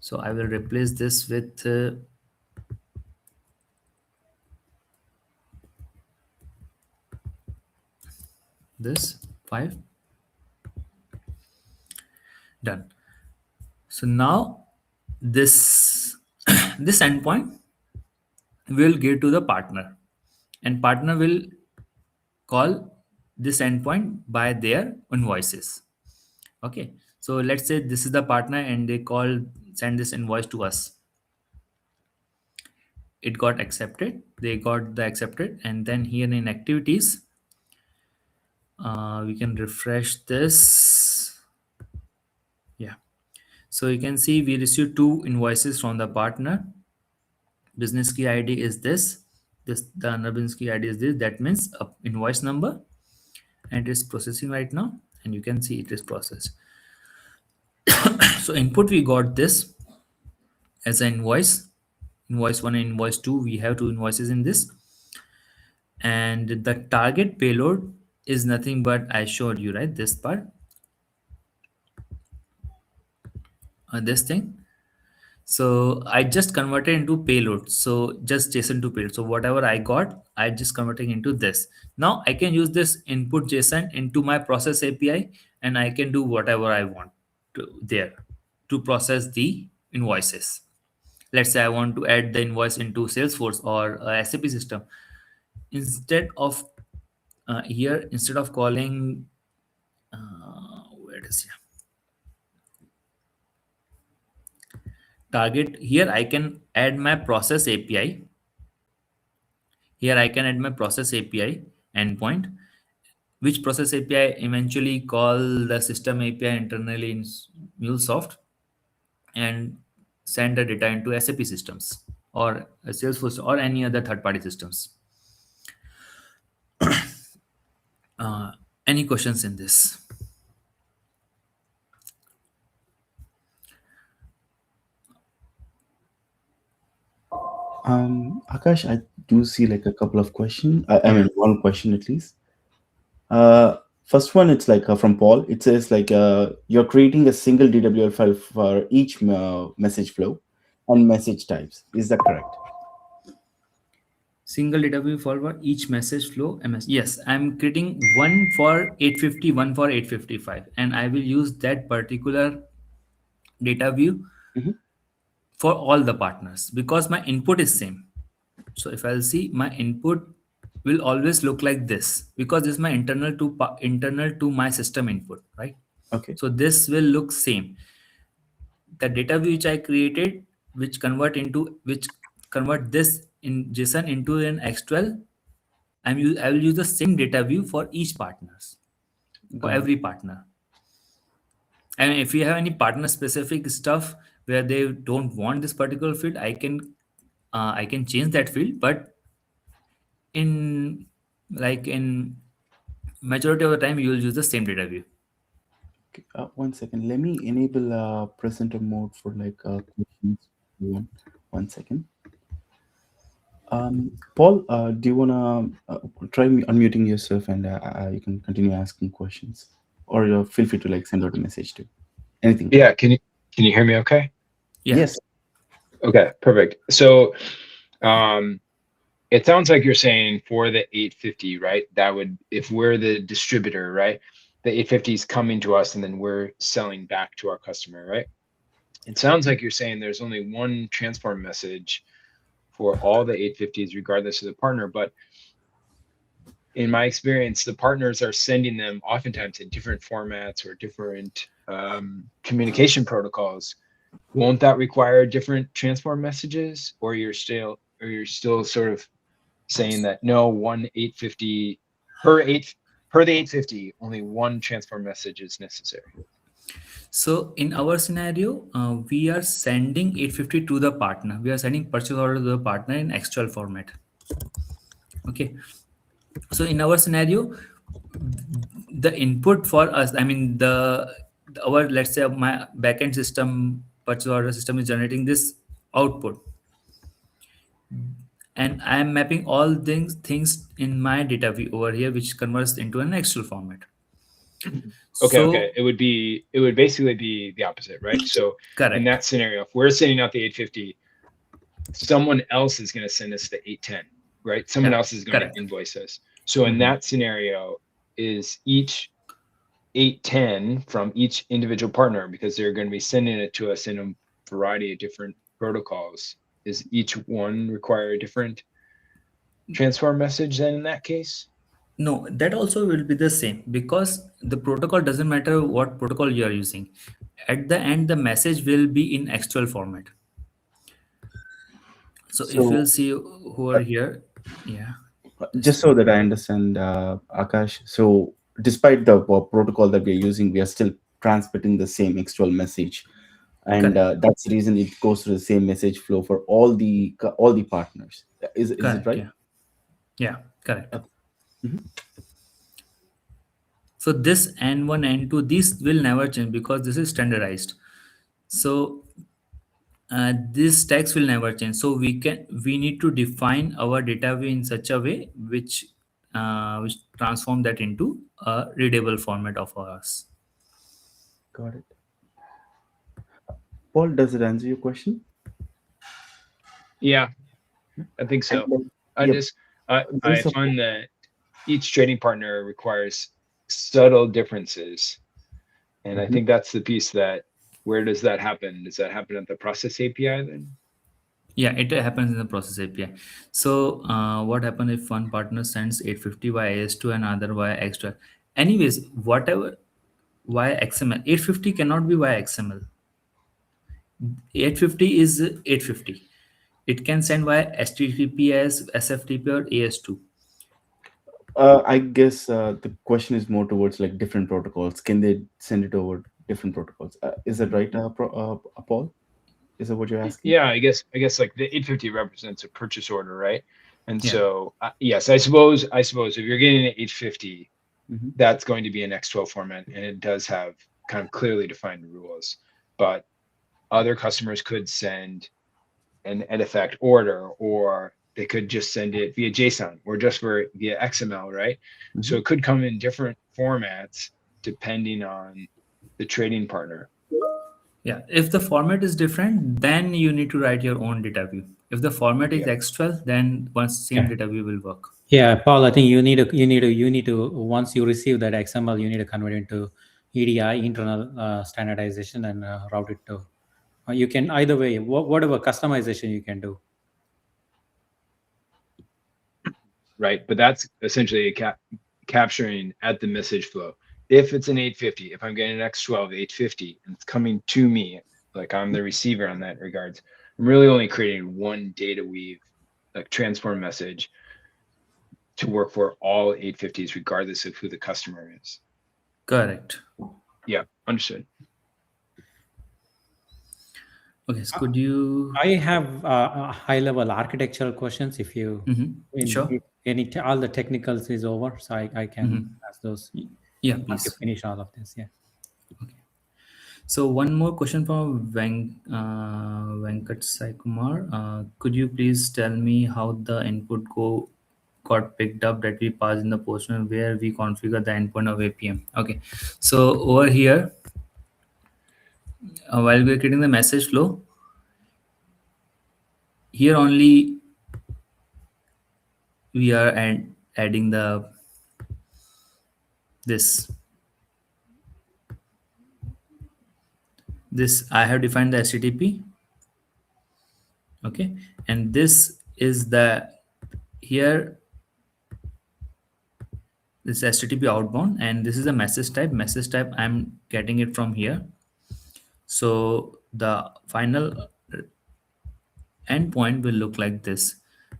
So I will replace this with this 5. Done. So now this this endpoint will give to the partner, and partner will call this endpoint by their invoices. Okay, so let's say this is the partner and they send this invoice to us. It got accepted, they got the accepted, and then here in activities, we can refresh this. Yeah, so you can see we received two invoices from the partner. Business key ID is this the another business key ID is this. That means a invoice number, and it is processing right now, and you can see it is processed. So input, we got this as an invoice 1 and invoice 2. We have two invoices in this, and the target payload is nothing but I showed you, right, this part, this thing. So I just converted into payload, so just JSON to payload. So whatever I got, I just converting into this. Now I can use this input JSON into my process API, and I can do whatever I want there to process the invoices. Let's say I want to add the invoice into Salesforce or SAP system. Instead of instead of calling where it is here, target, here I can add my process API. Here I can add my process API endpoint, which process API eventually call the system API internally in MuleSoft. and send the data into SAP systems or Salesforce or any other third-party systems. Uh, any questions in this? Akash, I do see like a couple of questions. I Yeah. mean, one question at least. Uh, First one, it's like from Paul. It says like you're creating a single DWL file for each message flow and message types. Is that correct? Single data view for each message flow MS. Yes, I'm creating one for 850, one for 855, and I will use that particular data view Hmm. for all the partners because my input is same. So if I'll see, my input will always look like this because this is my internal to my system input, right? Okay, So this will look same. The data view which I created, which convert this in JSON into an X12. I will use the same data view for each partners, for got it. every partner. And if you have any partner specific stuff where they don't want this particular field, I can change that field. But in in majority of the time, you will use the same data view. Okay, 1 second. Let me enable presenter mode for like questions. One second. Paul, do you wanna try unmuting yourself and you can continue asking questions, or feel free to like send out a message too. Anything. Yeah, can you hear me okay? Yeah, Yes. Okay, perfect. So um it sounds like you're saying for the 850, right? That would, if we're the distributor, right? The 850 is coming to us and then we're selling back to our customer, right? It sounds like you're saying there's only one transform message for all the 850s regardless of the partner, but in my experience, the partners are sending them oftentimes in different formats or different communication protocols. Won't that require different transform messages, or you're still sort of saying that no, one 850 per eight per the 850, only one transform message is necessary? so in our scenario, we are sending 850 to the partner. We are sending purchase order to the partner in Excel format. Okay. So in our scenario, the input for us, I mean our, let's say my backend system, purchase order system, is generating this output, and I am mapping all things in my data view over here, which converts into an Excel format. Okay. So It would basically be the opposite, right? So in correct. that scenario, if we're sending out the 850, someone else is going to send us the 810, right? Someone Yeah, else is going to correct. invoice us. So in Mhm. that scenario, is each 810 from each individual partner, because they're going to be sending it to us in a variety of different protocols, is each one require a different transform message then in that case? No, that also will be the same because the protocol doesn't matter what protocol you are using. At the end, the message will be in Excel format. So if So you'll see who are here, yeah, just just so that I understand, Akash, so despite the protocol that we're using, we are still transmitting the same external message, and correct, that's the reason it goes through the same message flow for all the partners. Is it correct, right? yeah, yeah, correct. Okay. Mhm. So this N1, N2, these will never change because this is standardized. So this text will never change. So we need to define our data view in such a way which transform that into a readable format of ours. Got it. Paul, does it answer your question? Yeah, I think And so. like, I yep, just there I is a find that each trading partner requires subtle differences, and I Mhm. think that's the piece that, where does that happen? Does that happen at the process API then? Yeah, it happens in the process API. So what happens if one partner sends 850 via AS to another via extra? Anyways, whatever via XML, 850 cannot be via XML. 850 is 850. It can send via HTTPS, SFTP, or AS2. I guess the question is more towards like different protocols. Can they send it over different protocols? Is that right, Paul? Is that what you're asking? Yeah, I guess like the 850 represents a purchase order, right? And Yeah. so yes, I suppose if you're getting an 850, Hmm. that's going to be an X12 format, and it does have kind of clearly defined rules. But other customers could send an effect order, or they could just send it via JSON or just via XML, right? So Hmm. it could come in different formats depending on the trading partner. Yeah, if the format is different, then you need to write your own data view. If the format is Yeah. X12, then once same data view will work. Yeah, Paul, I think you need to once you receive that XML, you need to convert it into EDI, internal standardization, and route it to. You can either way, whatever customization you can do. Right? But that's essentially capturing at the message flow. If it's an 850, if I'm getting an X12 850 and it's coming to me, like I'm the receiver on that regards, I'm really only creating one data weave, like transform message to work for all 850s, regardless of who the customer is. Correct. Yeah, understood. Okay, so could you? I have high-level architectural questions. If you, Sure. if all the technicals is over, so I can ask those Yeah, once you please. finish all of this. Yeah. So one more question from Venkat Sai Kumar. Could you please tell me how the input got picked up that we passed in the postman where we configure the endpoint of APM? Okay, so over here, while we're creating the message flow, here only we are adding the this this I have defined the HTTP. Okay, and this is the here this HTTP outbound, and this is a message type. Message type I'm getting it from here. So the final endpoint will look like this.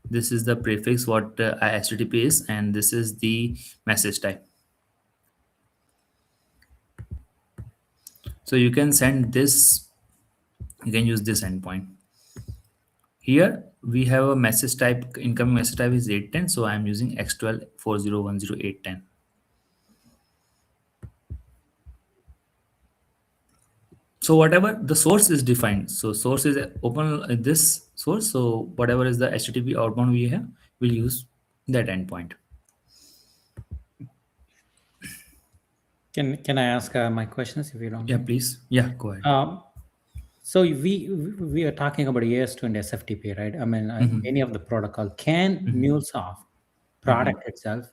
This is the prefix what HTTP is, and this is the message type. So you can send this. You can use this endpoint. Here we have a message type. Incoming message type is 810. So I'm using X12 4010. So whatever the source is defined, so source is open this source, so whatever is the HTTP outbound we have, we'll use that endpoint. Can I ask my questions if you don't Yeah, mind? please. Yeah, go ahead. So we are talking about AS2 and SFTP, right? I mean, any of the protocol. Can MuleSoft product itself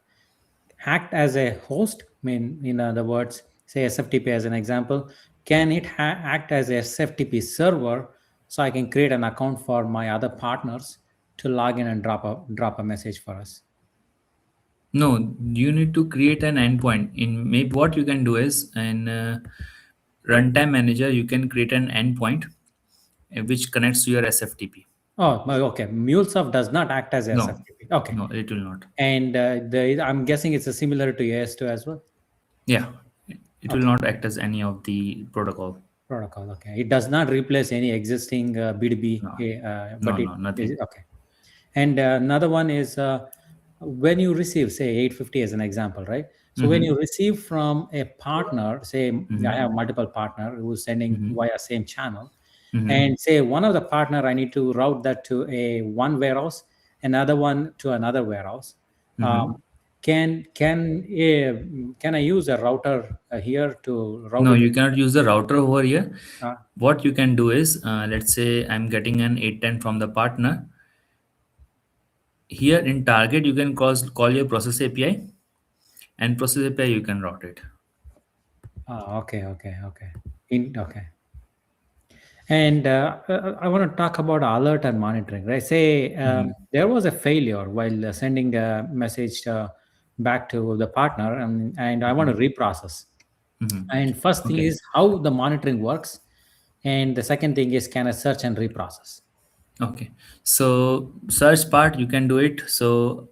act as a host? I mean, in other words, say SFTP as an example, can it act as a SFTP server so I can create an account for my other partners to log in and drop a message for us? No, you need to create an endpoint. In maybe what you can do is in runtime manager, you can create an endpoint which connects to your SFTP. Oh, okay. MuleSoft does not act as a No, SFTP. Okay. no, it will not. And I'm guessing it's a similar to AS2 as well. Yeah, it will Okay. not act as any of the protocol. Protocol. Okay. It does not replace any existing B2B, No, but no, nothing. okay. And another one is when you receive, say, 850 as an example, right? So when you receive from a partner, say, I have multiple partner who's sending via same channel, and say one of the partner, I need to route that to one warehouse, another one to another warehouse. Can I use a router here to route No, it? you cannot use the router over here. Uh, What you can do is, let's say I'm getting an 810 from the partner. Here in target, you can call your process API, and process API you can route it. okay. Okay. And I want to talk about alert and monitoring, right? Say there was a failure while sending a message back to the partner, and I want to reprocess. And first thing Okay. is how the monitoring works, and the second thing is can I search and reprocess? Okay. So search part you can do it. So,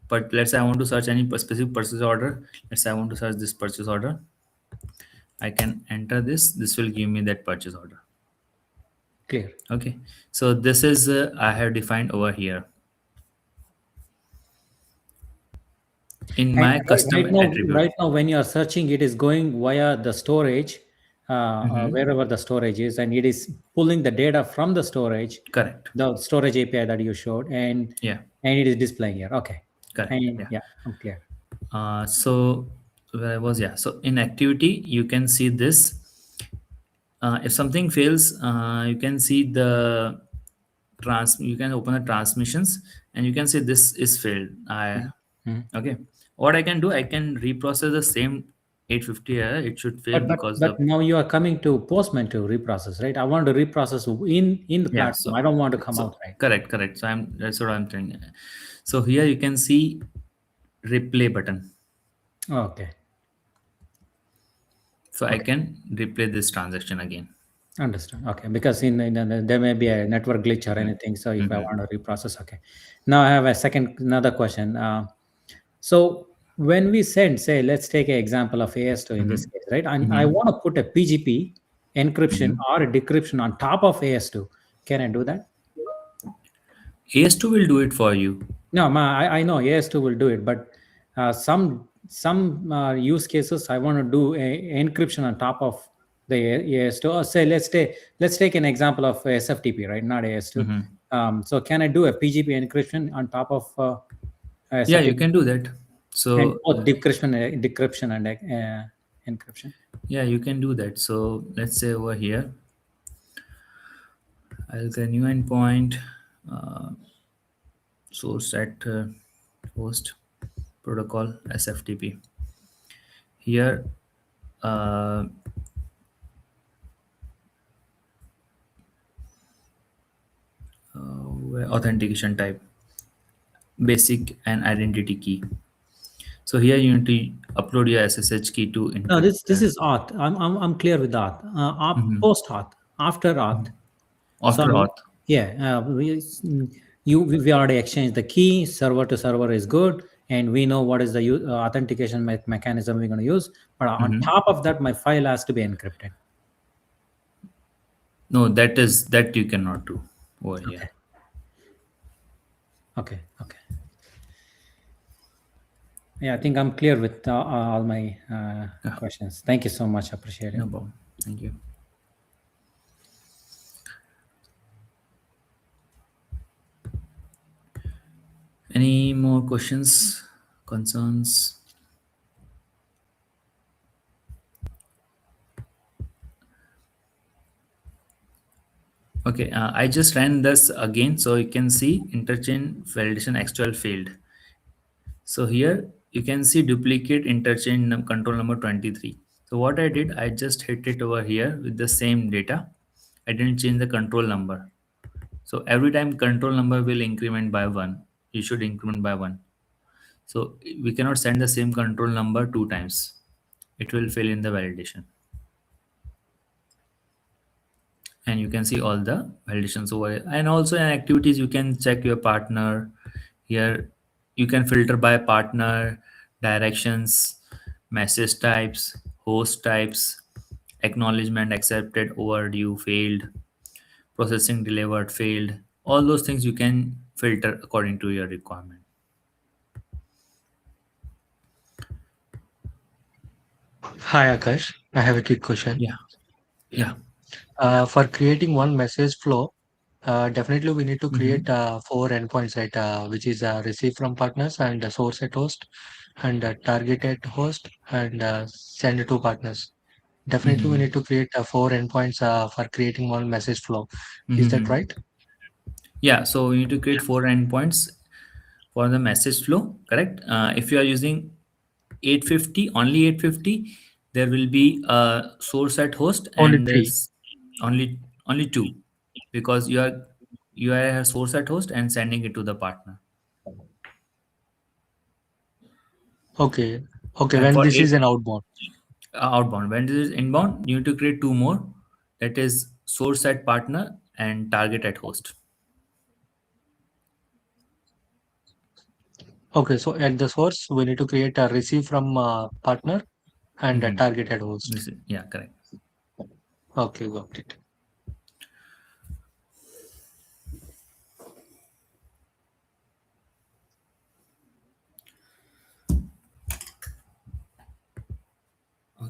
but let's say I want to search any specific purchase order. Let's say I want to search this purchase order. I can enter this. This will give me that purchase order. Clear. Okay, so this is I have defined over here in And my custom attribute. right now, when you are searching, it is going via the storage, wherever the storage is, and it is pulling the data from the storage, Correct. the storage API that you showed, Yeah, and it is displaying here. Okay. correct. And Yeah. yeah, I'm clear. So where I was, yeah. So in activity, you can see this. If something fails, you can see the you can open the transmissions and you can see this is failed. Mhm. Okay. What I can do, I can reprocess the same 850 error. It should fail because But the now you are coming to Postman to reprocess, right? I want to reprocess in the yeah. platform. I don't want to come So out, right? correct. So that's what I'm saying. So here you can see replay button. Okay. So I can replay this transaction again. Understood. Okay, because there may be a network glitch or anything. So if I Mhm. want to reprocess, okay. Now I have another question. So when we send, say, let's take an example of AS2 in this case, right? And I want to put a PGP encryption or a decryption on top of AS2. Can I do that? AS2 will do it for you. No, I know AS2 will do it, but some use cases I want to do a encryption on top of the AS2. Or say let's take an example of SFTP, right? Not AS2. So can I do a PGP encryption on top of Yeah, you SFTP can do that. and So both decryption and encryption? yeah, you can do that. So let's say over here, I'll get new endpoint source at host protocol SFTP. Here, uh, authentication type, basic and identity key. So here you need to upload your SSH key to No, encrypt. this is auth. I'm clear with auth. Post auth, after auth. So After auth. yeah, we already exchanged the key. Server to server is good, and we know what is the authentication mechanism we're going to use. But on top of that, my file has to be encrypted. No, that you cannot do over here. Okay. Yeah, I think I'm clear with all my questions. Thank you so much. Appreciate it. No problem. Thank you. Any more questions, concerns? Okay, I just ran this again, so you can see interchain validation X12 failed. So here you can see duplicate interchain control number 23. So what I did, I just hit it over here with the same data. I didn't change the control number. So every time control number will increment by 1, you should increment by 1. So we cannot send the same control number 2 times. It will fail in the validation. And you can see all the validations over here. And also in activities, you can check your partner. Here you can filter by partner, directions, message types, host types, acknowledgement accepted, overdue, failed, processing delivered, failed. All those things you can filter according to your requirement. Hi Akash, I have a quick question. Yeah. For creating one message flow, definitely we need to create four endpoints, right? Which is receive from partners and source at host and target at host and send to partners. Definitely we need to create four endpoints for creating one message flow. Is that right? Yeah, so we need to create 4 endpoints for the message flow, correct? If you are using 850, only 850, there will be a source at host Only and three. there's only 2 because you are a source at host and sending it to the partner. Okay. Okay, And when for this 8 is an outbound. outbound, when this is inbound, you need to create 2 more, that is source at partner and target at host. Okay, so at the source, we need to create a receive from partner and a target at host. Yeah, correct. Okay, got it.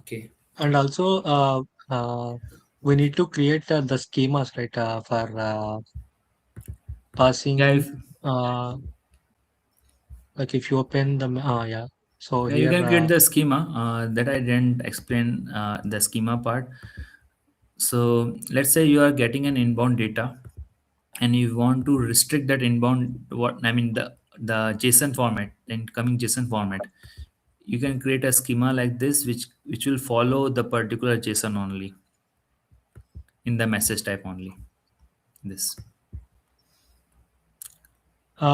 Okay. And also, we need to create the schemas, right, for Yeah, passing. if Uh, like if you open the, yeah. So yeah, you here, can create the schema that I didn't explain the schema part. So let's say you are getting an inbound data and you want to restrict that inbound, what I mean, the JSON format, incoming JSON format. You can create a schema like this which will follow the particular JSON only, in the message type only. This.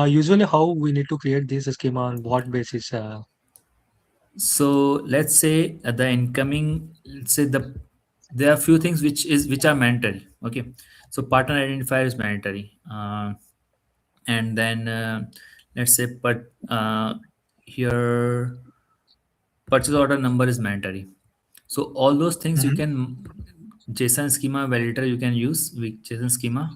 usually how we need to create this schema on what basis? So let's say the incoming, let's say there are few things which are mandatory. Okay, so partner identifier is mandatory, and then let's say, but here purchase order number is mandatory. So all those things you Mhm. can, JSON schema validator you can use with JSON schema,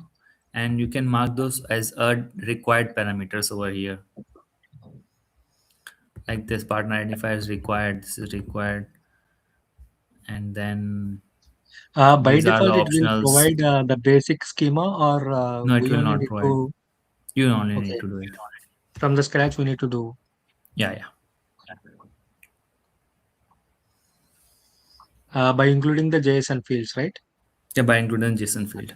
and you can mark those as a required parameters over here, like this partner identifier is required, this is required, and then By these are the default, it will optionals. provide the basic schema, or No, it we will only not need provide. to, You only need okay, to do it. from the scratch we need to do. Yeah, yeah. By including the JSON fields, right? Yeah, by including JSON field.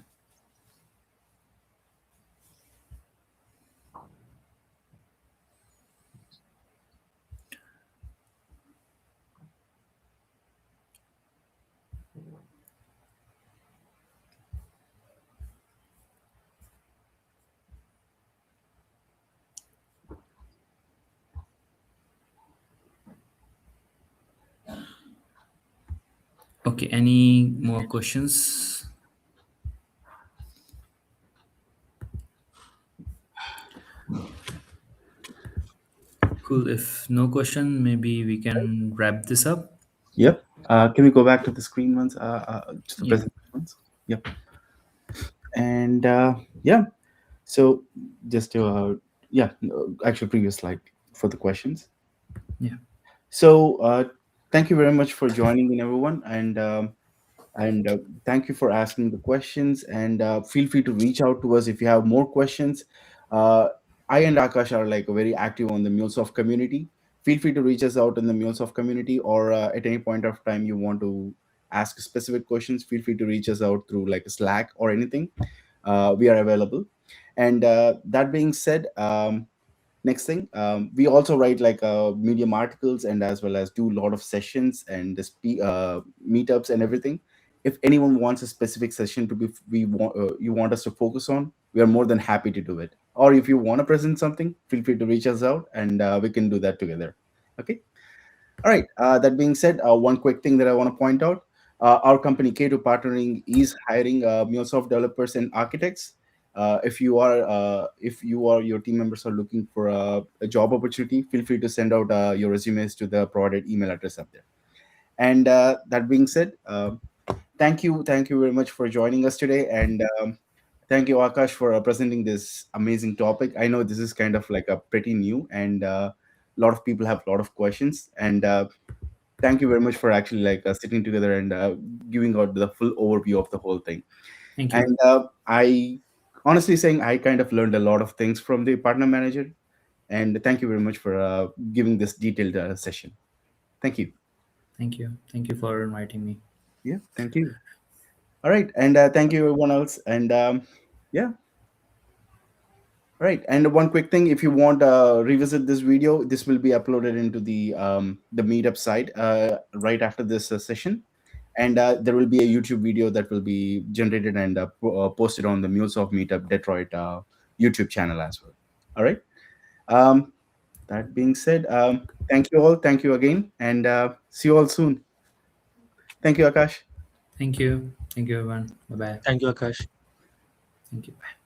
Okay, any more questions? Cool. If no question, maybe we can wrap this up. Yep. Can we go back to the screen once? To the Yeah. presentation once? Yep. And yeah, so just to yeah, actually previous slide for the questions. Yeah. So thank you very much for joining in, everyone, and thank you for asking the questions. And feel free to reach out to us if you have more questions. Uh, I and Akash are like very active on the MuleSoft community. Feel free to reach us out in the MuleSoft community, or at any point of time you want to ask specific questions. Feel free to reach us out through like a Slack or anything. We are available. And that being said, next thing, we also write like medium articles, and as well as do a lot of sessions and meetups and everything. If anyone wants a specific session to be we want you want us to focus on, we are more than happy to do it. Or if you want to present something, feel free to reach us out, and we can do that together. Okay. All right. That being said, one quick thing that I want to point out: our company K2 Partnering is hiring MuleSoft developers and architects. If you or your team members are looking for a job opportunity, feel free to send out your resumes to the provided email address up there. And that being said, thank you very much for joining us today, and thank you, Akash, for presenting this amazing topic. I know this is kind of like a pretty new, and a lot of people have a lot of questions, and thank you very much for actually like sitting together and giving out the full overview of the whole thing. Thank you. And I honestly saying I kind of learned a lot of things from the partner manager, and thank you very much for giving this detailed session. Thank you. Thank you. Thank you for inviting me. Yeah, thank you. All right, and thank you everyone else, and yeah. Right, and one quick thing: if you want to revisit this video, this will be uploaded into the Meetup site right after this session, and there will be a YouTube video that will be generated and posted on the MuleSoft Meetup Detroit YouTube channel as well. All right. Um, that being said, thank you all. Thank you again, and see you all soon. Thank you, Akash. Thank you. Thank you, everyone. Bye bye. Thank you, Akash. Thank you. Bye.